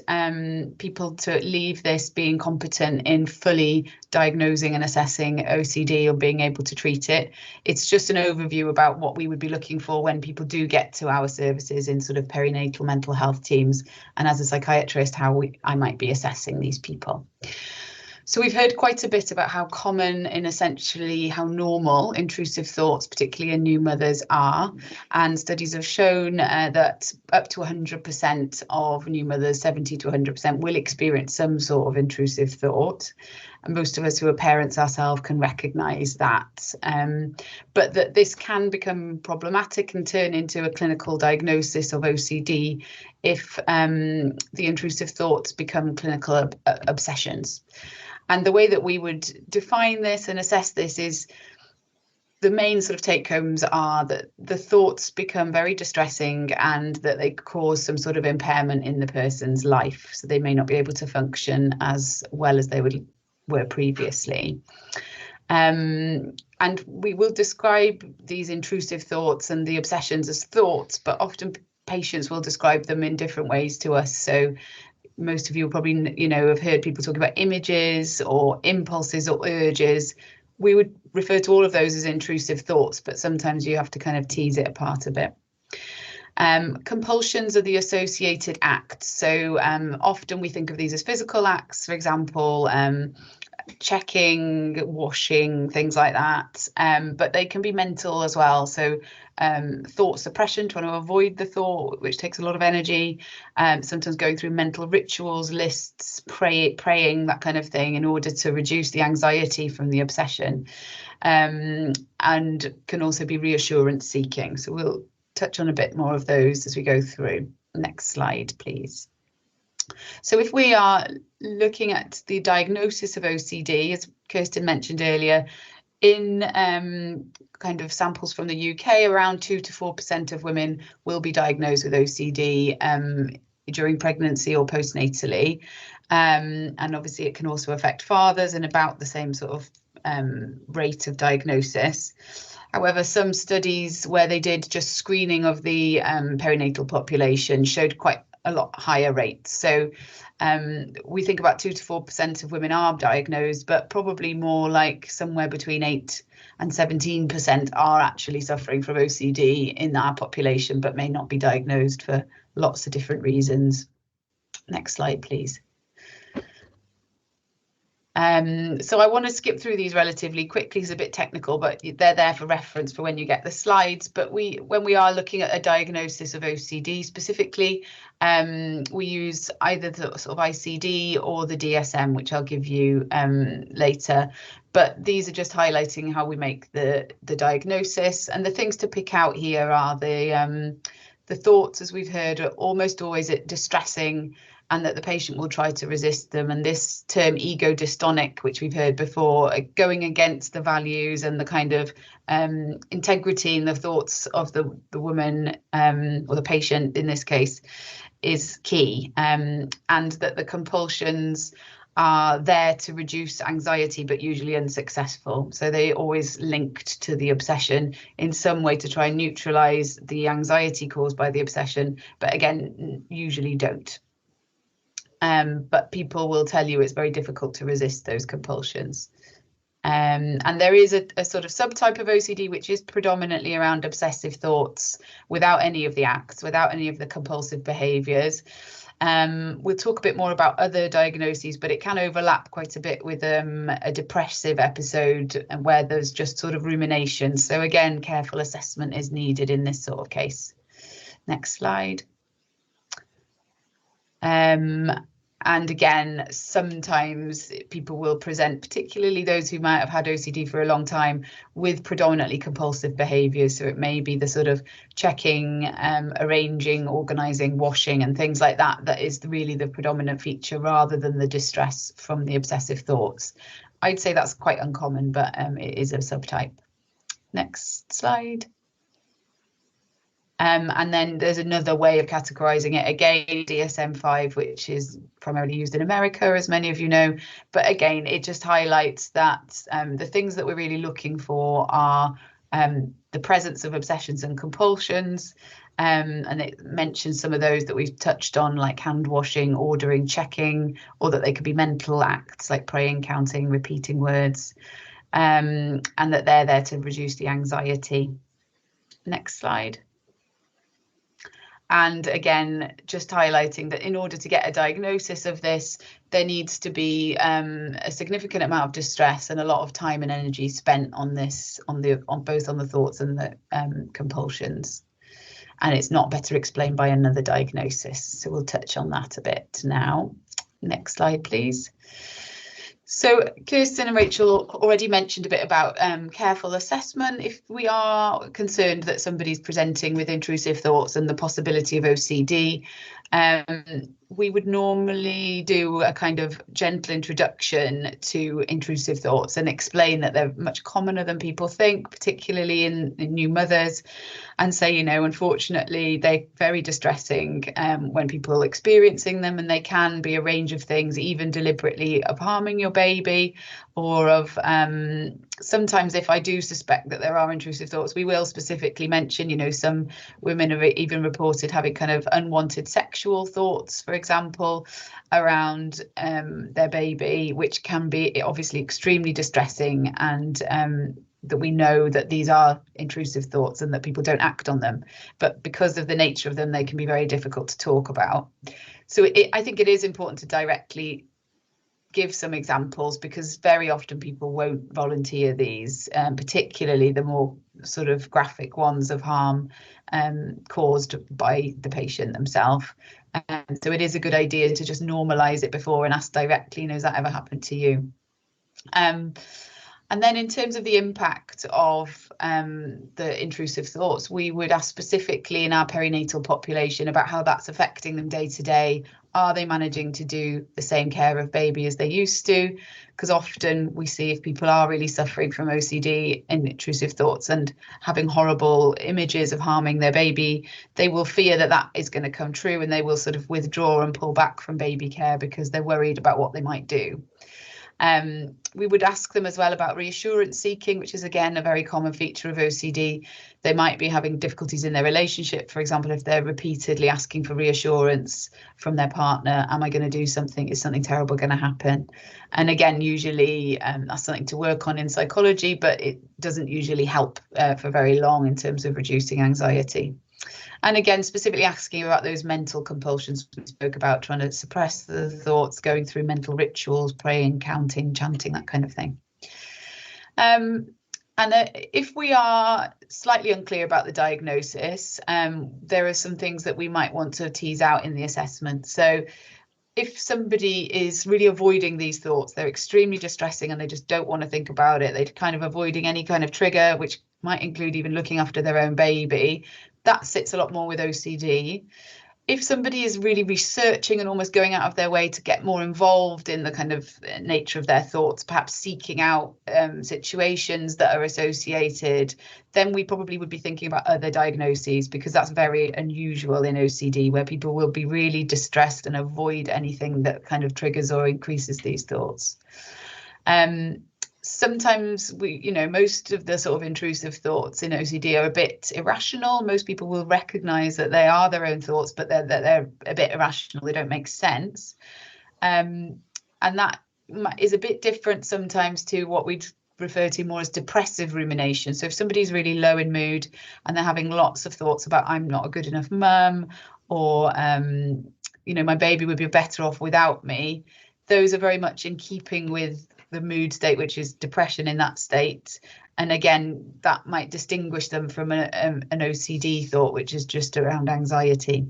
people to leave this being competent in fully diagnosing and assessing OCD or being able to treat it. It's just an overview about what we would be looking for when people do get to our services in sort of perinatal mental health teams, and as a psychiatrist, how I might be assessing these people. So we've heard quite a bit about how common and essentially how normal intrusive thoughts, particularly in new mothers, are. And studies have shown that up to 100% of new mothers, 70 to 100%, will experience some sort of intrusive thought. And most of us who are parents ourselves can recognise that. But that this can become problematic and turn into a clinical diagnosis of OCD if the intrusive thoughts become clinical obsessions. And the way that we would define this and assess this is the main sort of take homes are that the thoughts become very distressing and that they cause some sort of impairment in the person's life. So they may not be able to function as well as they were previously. And we will describe these intrusive thoughts and the obsessions as thoughts, but often patients will describe them in different ways to us. So most of you probably, have heard people talk about images or impulses or urges. We would refer to all of those as intrusive thoughts, but sometimes you have to kind of tease it apart a bit. Compulsions are the associated acts. So often we think of these as physical acts, for example, checking, washing, things like that, but they can be mental as well. So thought suppression, trying to avoid the thought, which takes a lot of energy, sometimes going through mental rituals, lists, praying, that kind of thing, in order to reduce the anxiety from the obsession, and can also be reassurance seeking. So we'll touch on a bit more of those as we go through. Next slide, please. So if we are looking at the diagnosis of OCD, as Kirsten mentioned earlier, in kind of samples from the UK, around 2 to 4% of women will be diagnosed with OCD during pregnancy or postnatally. And obviously it can also affect fathers in about the same sort of rate of diagnosis. However, some studies where they did just screening of the perinatal population showed quite a lot higher rates. So we think about 2 to 4% of women are diagnosed, but probably more like somewhere between 8 and 17% are actually suffering from OCD in our population, but may not be diagnosed for lots of different reasons. Next slide, please. So I want to skip through these relatively quickly. It's a bit technical, but they're there for reference for when you get the slides. But when we are looking at a diagnosis of OCD specifically, we use either the sort of ICD or the DSM, which I'll give you later. But these are just highlighting how we make the diagnosis. And the things to pick out here are the thoughts, as we've heard, are almost always distressing, and that the patient will try to resist them. And this term ego dystonic, which we've heard before, going against the values and the kind of integrity in the thoughts of the woman or the patient in this case is key, and that the compulsions are there to reduce anxiety, but usually unsuccessful. So they always linked to the obsession in some way to try and neutralize the anxiety caused by the obsession, but again, usually don't. But people will tell you it's very difficult to resist those compulsions. And there is a sort of subtype of OCD, which is predominantly around obsessive thoughts without any of the acts, without any of the compulsive behaviours. We'll talk a bit more about other diagnoses, but it can overlap quite a bit with a depressive episode and where there's just sort of rumination. So again, careful assessment is needed in this sort of case. Next slide. And again, sometimes people will present, particularly those who might have had OCD for a long time, with predominantly compulsive behaviours. So it may be the sort of checking, arranging, organising, washing and things like that that is really the predominant feature, rather than the distress from the obsessive thoughts. I'd say that's quite uncommon, but it is a subtype. Next slide. And then there's another way of categorizing it, again, DSM-5, which is primarily used in America, as many of you know. But again, it just highlights that the things that we're really looking for are the presence of obsessions and compulsions. And it mentions some of those that we've touched on, like hand washing, ordering, checking, or that they could be mental acts like praying, counting, repeating words, and that they're there to reduce the anxiety. Next slide. And again, just highlighting that in order to get a diagnosis of this, there needs to be a significant amount of distress and a lot of time and energy spent on this, on both on the thoughts and the compulsions. And it's not better explained by another diagnosis. So we'll touch on that a bit now. Next slide, please. So Kirsten and Rachel already mentioned a bit about careful assessment. If we are concerned that somebody's presenting with intrusive thoughts and the possibility of OCD, we would normally do a kind of gentle introduction to intrusive thoughts and explain that they're much commoner than people think, particularly in new mothers, and say, you know, unfortunately, they're very distressing when people are experiencing them, and they can be a range of things, even deliberately of harming your baby, or of sometimes if I do suspect that there are intrusive thoughts, we will specifically mention, you know, some women have even reported having kind of unwanted sexual thoughts, for example, around their baby, which can be obviously extremely distressing, and that we know that these are intrusive thoughts and that people don't act on them, but because of the nature of them, they can be very difficult to talk about. So I think it is important to directly give some examples, because very often people won't volunteer these, particularly the more sort of graphic ones of harm caused by the patient themselves. So it is a good idea to just normalise it before and ask directly, you know, has that ever happened to you? And then in terms of the impact of the intrusive thoughts, we would ask specifically in our perinatal population about how that's affecting them day to day. Are they managing to do the same care of baby as they used to? Because often we see if people are really suffering from OCD and intrusive thoughts and having horrible images of harming their baby, they will fear that that is going to come true, and they will sort of withdraw and pull back from baby care because they're worried about what they might do. We would ask them as well about reassurance seeking, which is again a very common feature of OCD. They might be having difficulties in their relationship, for example, if they're repeatedly asking for reassurance from their partner. Am I going to do something? Is something terrible going to happen? And again, usually that's something to work on in psychology, but it doesn't usually help for very long in terms of reducing anxiety. And again, specifically asking about those mental compulsions we spoke about, trying to suppress the thoughts, going through mental rituals, praying, counting, chanting, that kind of thing. And if we are slightly unclear about the diagnosis, there are some things that we might want to tease out in the assessment. So if somebody is really avoiding these thoughts, they're extremely distressing and they just don't want to think about it, they're kind of avoiding any kind of trigger, which might include even looking after their own baby, that sits a lot more with OCD. If somebody is really researching and almost going out of their way to get more involved in the kind of nature of their thoughts, perhaps seeking out situations that are associated, then we probably would be thinking about other diagnoses, because that's very unusual in OCD, where people will be really distressed and avoid anything that kind of triggers or increases these thoughts. Sometimes most of the sort of intrusive thoughts in OCD are a bit irrational. Most people will recognize that they are their own thoughts, but they're a bit irrational. They don't make sense. And that is a bit different sometimes to what we'd refer to more as depressive rumination. So if somebody's really low in mood and they're having lots of thoughts about, I'm not a good enough mum, or, my baby would be better off without me, those are very much in keeping with the mood state, which is depression in that state. And again, that might distinguish them from an OCD thought, which is just around anxiety.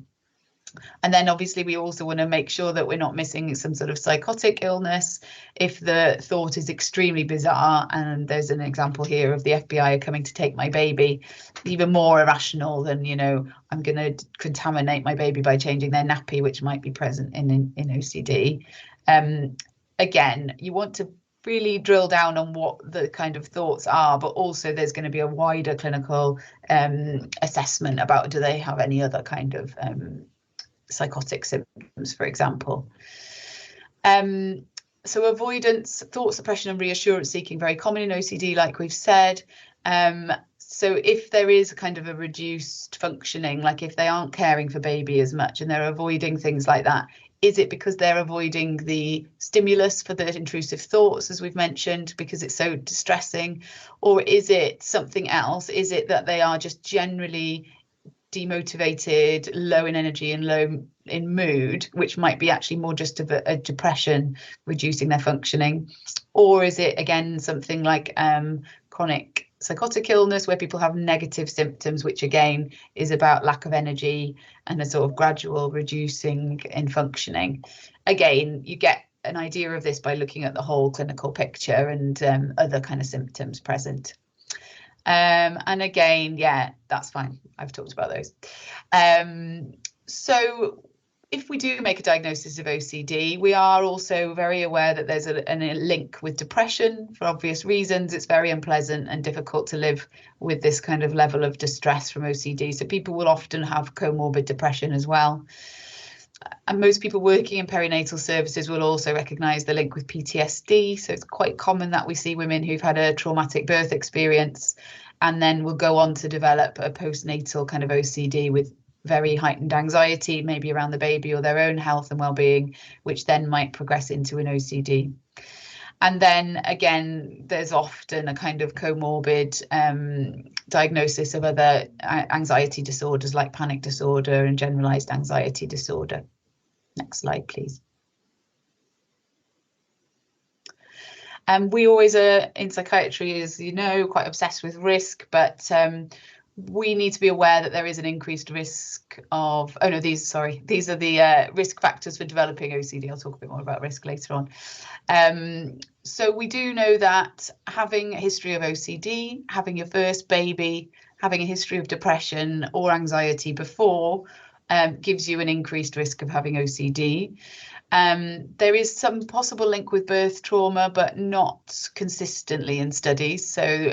And then obviously we also want to make sure that we're not missing some sort of psychotic illness. If the thought is extremely bizarre, and there's an example here of the FBI are coming to take my baby, even more irrational than, you know, I'm going to contaminate my baby by changing their nappy, which might be present in OCD. Again, you want to really drill down on what the kind of thoughts are, but also there's going to be a wider clinical assessment about, do they have any other kind of psychotic symptoms, for example. So avoidance, thought suppression and reassurance seeking, very common in OCD, like we've said. So if there is kind of a reduced functioning, like if they aren't caring for baby as much and they're avoiding things like that, is it because they're avoiding the stimulus for the intrusive thoughts, as we've mentioned, because it's so distressing? Or is it something else? Is it that they are just generally demotivated, low in energy and low in mood, which might be actually more just of a depression reducing their functioning? Or is it again something like chronic psychotic illness, where people have negative symptoms, which again is about lack of energy and a sort of gradual reducing in functioning? Again, you get an idea of this by looking at the whole clinical picture and other kind of symptoms present. And again, yeah, that's fine. I've talked about those. So if we do make a diagnosis of OCD, we are also very aware that there's a link with depression for obvious reasons. It's very unpleasant and difficult to live with this kind of level of distress from OCD. So people will often have comorbid depression as well. And most people working in perinatal services will also recognise the link with PTSD. So it's quite common that we see women who've had a traumatic birth experience and then will go on to develop a postnatal kind of OCD with very heightened anxiety, maybe around the baby or their own health and well-being, which then might progress into an OCD. And then again, there's often a kind of comorbid diagnosis of other anxiety disorders like panic disorder and generalized anxiety disorder. Next slide, please. We always are in psychiatry, as you know, quite obsessed with risk, but we need to be aware that there is an increased risk of, oh no, these are the risk factors for developing OCD. I'll talk a bit more about risk later on. So we do know that having a history of OCD, having your first baby, having a history of depression or anxiety before gives you an increased risk of having OCD. There is some possible link with birth trauma, but not consistently in studies. So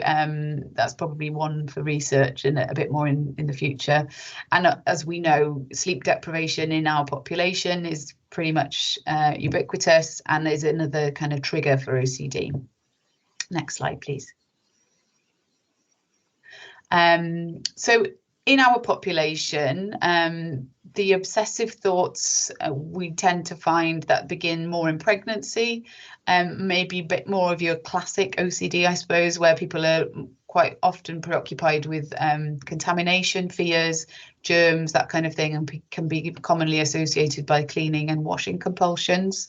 that's probably one for research and a bit more in the future. And as we know, sleep deprivation in our population is pretty much ubiquitous and is another kind of trigger for OCD. Next slide, please. So in our population, the obsessive thoughts we tend to find that begin more in pregnancy, maybe a bit more of your classic OCD, I suppose, where people are quite often preoccupied with contamination fears, germs, that kind of thing, and can be commonly associated by cleaning and washing compulsions.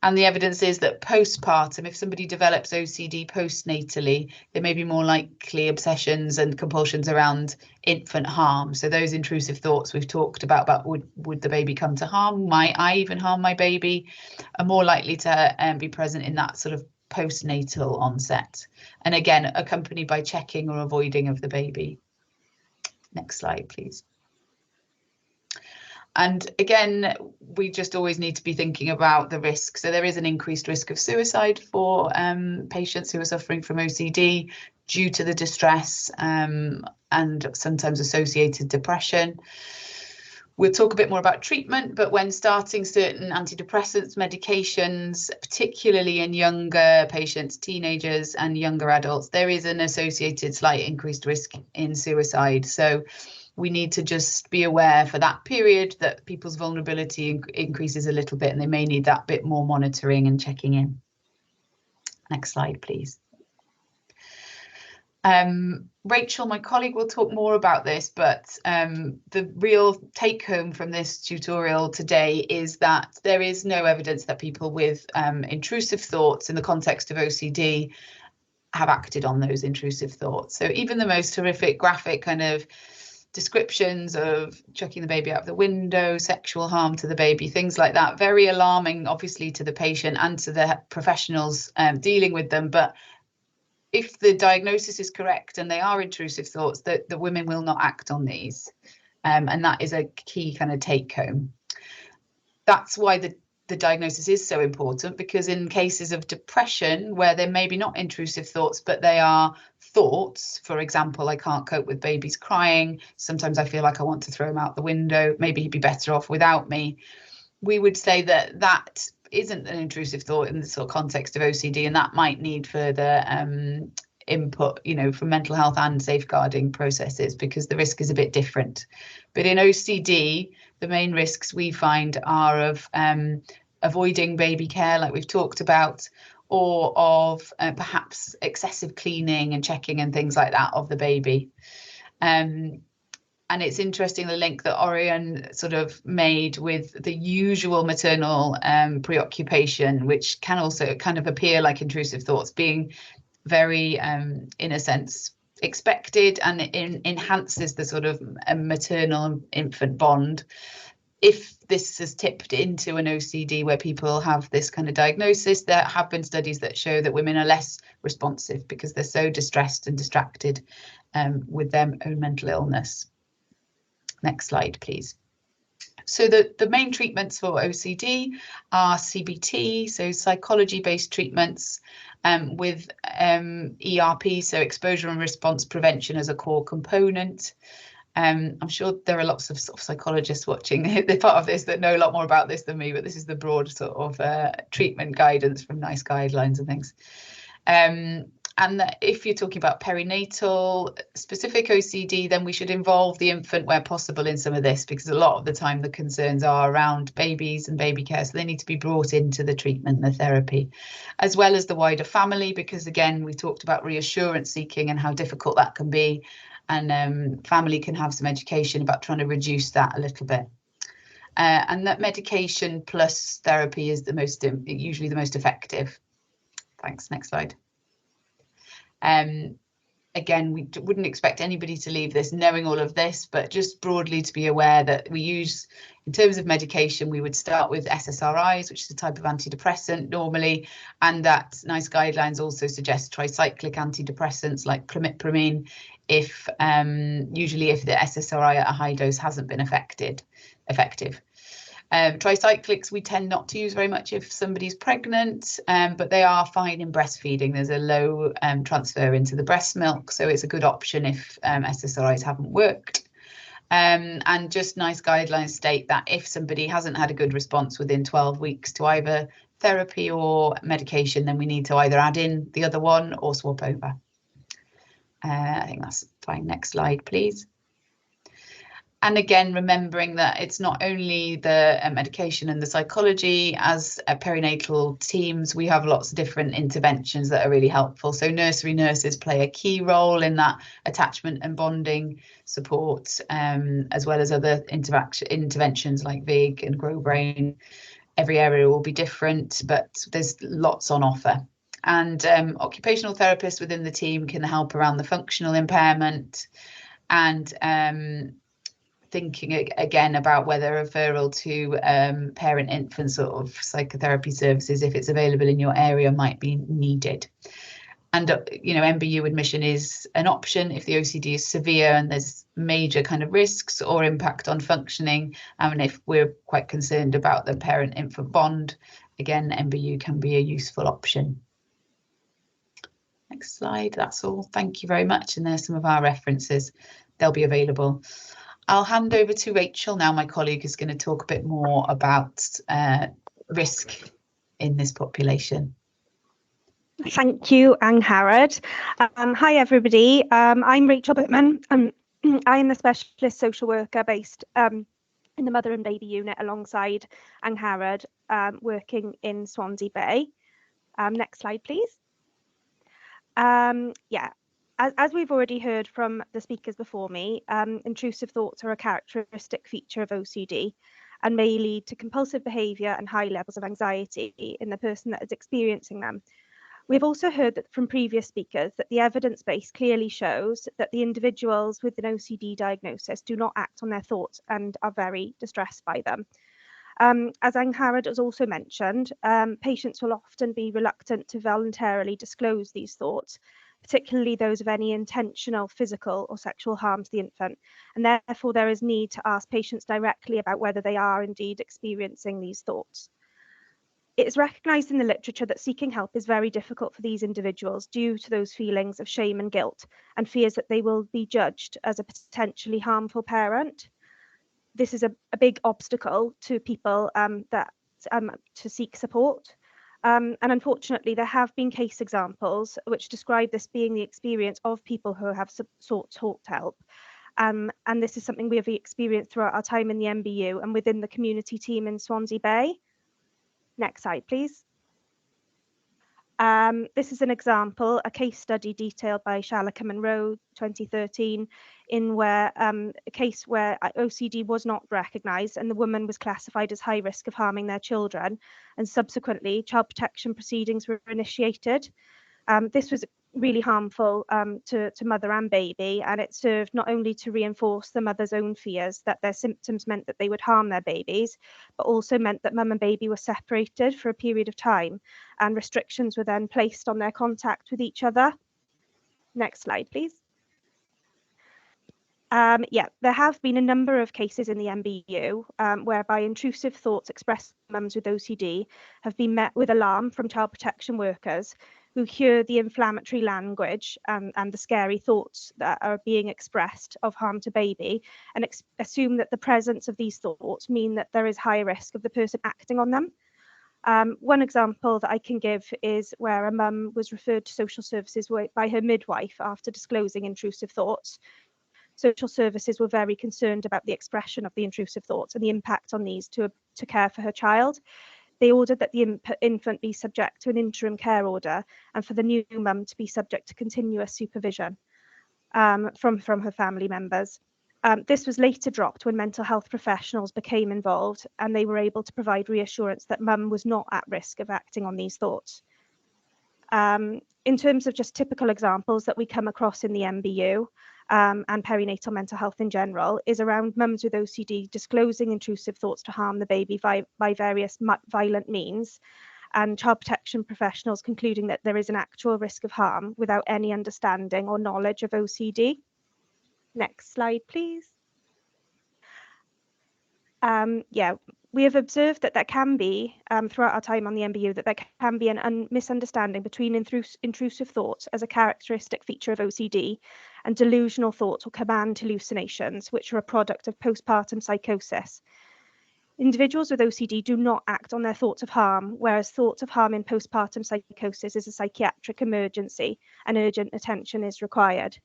And the evidence is that postpartum, if somebody develops OCD postnatally, there may be more likely obsessions and compulsions around infant harm. So those intrusive thoughts we've talked about would the baby come to harm? Might I even harm my baby? Are more likely to be present in that sort of postnatal onset. And again, accompanied by checking or avoiding of the baby. Next slide, please. And again, we just always need to be thinking about the risk. So there is an increased risk of suicide for patients who are suffering from OCD due to the distress and sometimes associated depression. We'll talk a bit more about treatment, but when starting certain antidepressants, medications, particularly in younger patients, teenagers and younger adults, there is an associated slight increased risk in suicide. So we need to just be aware for that period that people's vulnerability increases a little bit and they may need that bit more monitoring and checking in. Next slide, please. Rachel, my colleague, will talk more about this, but the real take home from this tutorial today is that there is no evidence that people with intrusive thoughts in the context of OCD have acted on those intrusive thoughts. So even the most horrific, graphic kind of descriptions of chucking the baby out of the window, sexual harm to the baby, things like that. Very alarming, obviously, to the patient and to the professionals dealing with them. But if the diagnosis is correct and they are intrusive thoughts, that the women will not act on these. And that is a key kind of take home. That's why the diagnosis is so important, because in cases of depression where there may be not intrusive thoughts, but they are thoughts, for example, I can't cope with babies crying, sometimes I feel like I want to throw him out the window, maybe he'd be better off without me, we would say that that isn't an intrusive thought in the sort of context of OCD, and that might need further input, you know, from mental health and safeguarding processes, because the risk is a bit different. But in OCD, the main risks we find are of avoiding baby care, like we've talked about, or of perhaps excessive cleaning and checking and things like that of the baby. And it's interesting the link that Orion sort of made with the usual maternal preoccupation, which can also kind of appear like intrusive thoughts, being very, in a sense, expected, and it enhances the sort of maternal infant bond. If this has tipped into an OCD where people have this kind of diagnosis, there have been studies that show that women are less responsive because they're so distressed and distracted with their own mental illness. Next slide, please. So the main treatments for OCD are CBT, so psychology-based treatments, with ERP, so exposure and response prevention, as a core component. I'm sure there are lots of sort of psychologists watching the part of this that know a lot more about this than me, but this is the broad sort of treatment guidance from NICE guidelines and things. And if you're talking about perinatal specific OCD, then we should involve the infant where possible in some of this, because a lot of the time the concerns are around babies and baby care, so they need to be brought into the treatment, the therapy, as well as the wider family, because again, we talked about reassurance seeking and how difficult that can be, and family can have some education about trying to reduce that a little bit. And that medication plus therapy is usually the most effective. Thanks. Next slide. Again, we wouldn't expect anybody to leave this knowing all of this, but just broadly to be aware that we use, in terms of medication, we would start with SSRIs, which is a type of antidepressant normally, and that NICE guidelines also suggest tricyclic antidepressants like clomipramine, if usually if the SSRI at a high dose hasn't been effective. Tricyclics we tend not to use very much if somebody's pregnant, but they are fine in breastfeeding. There's a low transfer into the breast milk, so it's a good option if SSRIs haven't worked. And just NICE guidelines state that if somebody hasn't had a good response within 12 weeks to either therapy or medication, then we need to either add in the other one or swap over. I think that's fine. Next slide, please. And again, remembering that it's not only the medication and the psychology. As perinatal teams, we have lots of different interventions that are really helpful. So nursery nurses play a key role in that attachment and bonding support, as well as other interventions like VIG and Grow Brain. Every area will be different, but there's lots on offer. And occupational therapists within the team can help around the functional impairment, and thinking again about whether referral to parent-infant sort of psychotherapy services, if it's available in your area, might be needed. And you know, MBU admission is an option if the OCD is severe and there's major kind of risks or impact on functioning, and if we're quite concerned about the parent-infant bond, again, MBU can be a useful option. Next slide. That's all. Thank you very much. And there's some of our references. They'll be available. I'll hand over to Rachel now. My colleague is going to talk a bit more about risk in this population. Thank you, Angharad. Hi, everybody. I'm Rachel Bittman. I'm the specialist social worker based in the mother and baby unit alongside Angharad, working in Swansea Bay. Next slide, please. Yeah. As we've already heard from the speakers before me, intrusive thoughts are a characteristic feature of OCD and may lead to compulsive behaviour and high levels of anxiety in the person that is experiencing them. We've also heard that from previous speakers that the evidence base clearly shows that the individuals with an OCD diagnosis do not act on their thoughts and are very distressed by them. As Angharad has also mentioned, patients will often be reluctant to voluntarily disclose these thoughts, particularly those of any intentional physical or sexual harm to the infant, and therefore there is need to ask patients directly about whether they are indeed experiencing these thoughts. It is recognised in the literature that seeking help is very difficult for these individuals due to those feelings of shame and guilt and fears that they will be judged as a potentially harmful parent. This is a big obstacle to people to seek support. And unfortunately, there have been case examples which describe this being the experience of people who have sought help. And this is something we have experienced throughout our time in the MBU and within the community team in Swansea Bay. Next slide, please. This is an example, a case study detailed by Shalaka Monroe 2013, in where a case where OCD was not recognised and the woman was classified as high risk of harming their children, and subsequently child protection proceedings were initiated. This was really harmful to mother and baby, and it served not only to reinforce the mother's own fears that their symptoms meant that they would harm their babies, but also meant that mum and baby were separated for a period of time, and restrictions were then placed on their contact with each other. Next slide, please. Yeah, there have been a number of cases in the MBU whereby intrusive thoughts expressed by mums with OCD have been met with alarm from child protection workers who hear the inflammatory language and the scary thoughts that are being expressed of harm to baby and assume that the presence of these thoughts mean that there is high risk of the person acting on them. One example that I can give is where a mum was referred to social services by her midwife after disclosing intrusive thoughts. Social services were very concerned about the expression of the intrusive thoughts and the impact on these to care for her child. They ordered that the infant be subject to an interim care order and for the new mum to be subject to continuous supervision from her family members. This was later dropped when mental health professionals became involved and they were able to provide reassurance that mum was not at risk of acting on these thoughts. In terms of just typical examples that we come across in the MBU and perinatal mental health in general is around mums with OCD disclosing intrusive thoughts to harm the baby by various violent means, and child protection professionals concluding that there is an actual risk of harm without any understanding or knowledge of OCD. Next slide, please. Yeah, we have observed that there can be, throughout our time on the MBU, that there can be a misunderstanding between intrusive thoughts as a characteristic feature of OCD and delusional thoughts or command hallucinations, which are a product of postpartum psychosis. Individuals with OCD do not act on their thoughts of harm, whereas thoughts of harm in postpartum psychosis is a psychiatric emergency and urgent attention is required.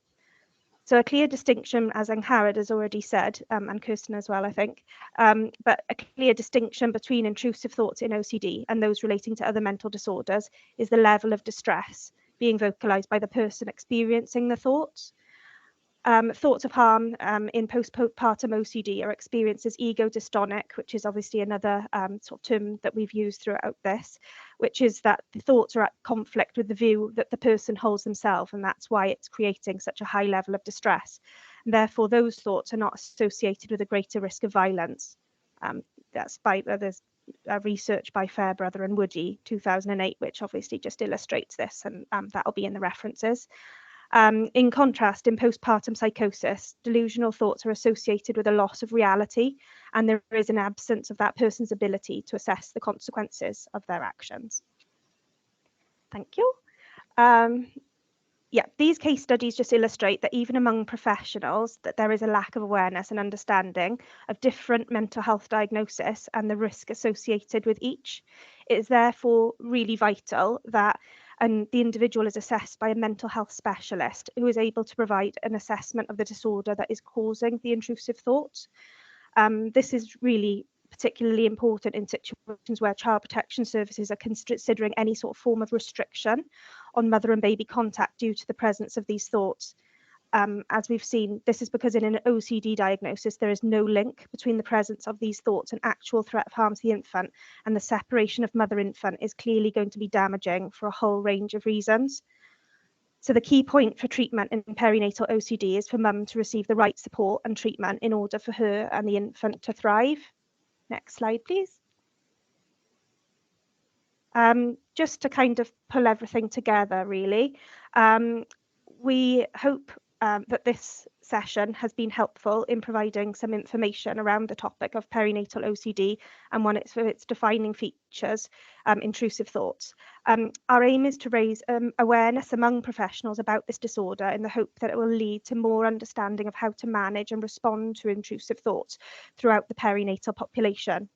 So a clear distinction, as Angharad has already said, and Kirsten as well, I think, but a clear distinction between intrusive thoughts in OCD and those relating to other mental disorders is the level of distress being vocalised by the person experiencing the thoughts. Thoughts of harm in postpartum OCD are experienced as ego dystonic, which is obviously another sort of term that we've used throughout this, which is that the thoughts are at conflict with the view that the person holds themselves, and that's why it's creating such a high level of distress. And therefore, those thoughts are not associated with a greater risk of violence. That's by there's research by Fairbrother and Woody, 2008, which obviously just illustrates this, and that'll be in the references. In contrast, in postpartum psychosis, delusional thoughts are associated with a loss of reality, and there is an absence of that person's ability to assess the consequences of their actions. Thank you. Yeah, these case studies just illustrate that even among professionals, that there is a lack of awareness and understanding of different mental health diagnosis and the risk associated with each. It is therefore really vital that the individual is assessed by a mental health specialist who is able to provide an assessment of the disorder that is causing the intrusive thoughts. This is really particularly important in situations where child protection services are considering any sort of form of restriction on mother and baby contact due to the presence of these thoughts. as we've seen, this is because in an OCD diagnosis, there is no link between the presence of these thoughts and actual threat of harm to the infant, and the separation of mother-infant is clearly going to be damaging for a whole range of reasons. So the key point for treatment in perinatal OCD is for mum to receive the right support and treatment in order for her and the infant to thrive. Next slide, please. Just to kind of pull everything together, really, we hope that this session has been helpful in providing some information around the topic of perinatal OCD and one of its defining features, intrusive thoughts. Our aim is to raise awareness among professionals about this disorder in the hope that it will lead to more understanding of how to manage and respond to intrusive thoughts throughout the perinatal population.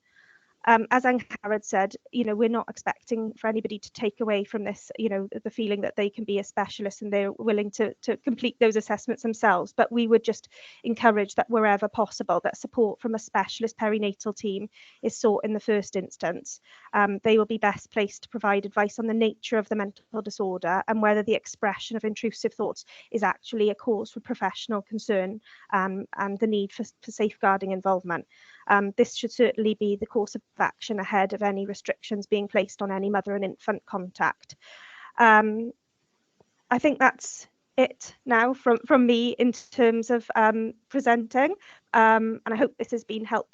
As Angharad said, we're not expecting for anybody to take away from this, the feeling that they can be a specialist and they're willing to complete those assessments themselves. But we would just encourage that wherever possible, that support from a specialist perinatal team is sought in the first instance. They will be best placed to provide advice on the nature of the mental disorder and whether the expression of intrusive thoughts is actually a cause for professional concern and the need for safeguarding involvement. This should certainly be the course of action ahead of any restrictions being placed on any mother and infant contact. I think that's it now from me in terms of presenting, and I hope this has been helpful.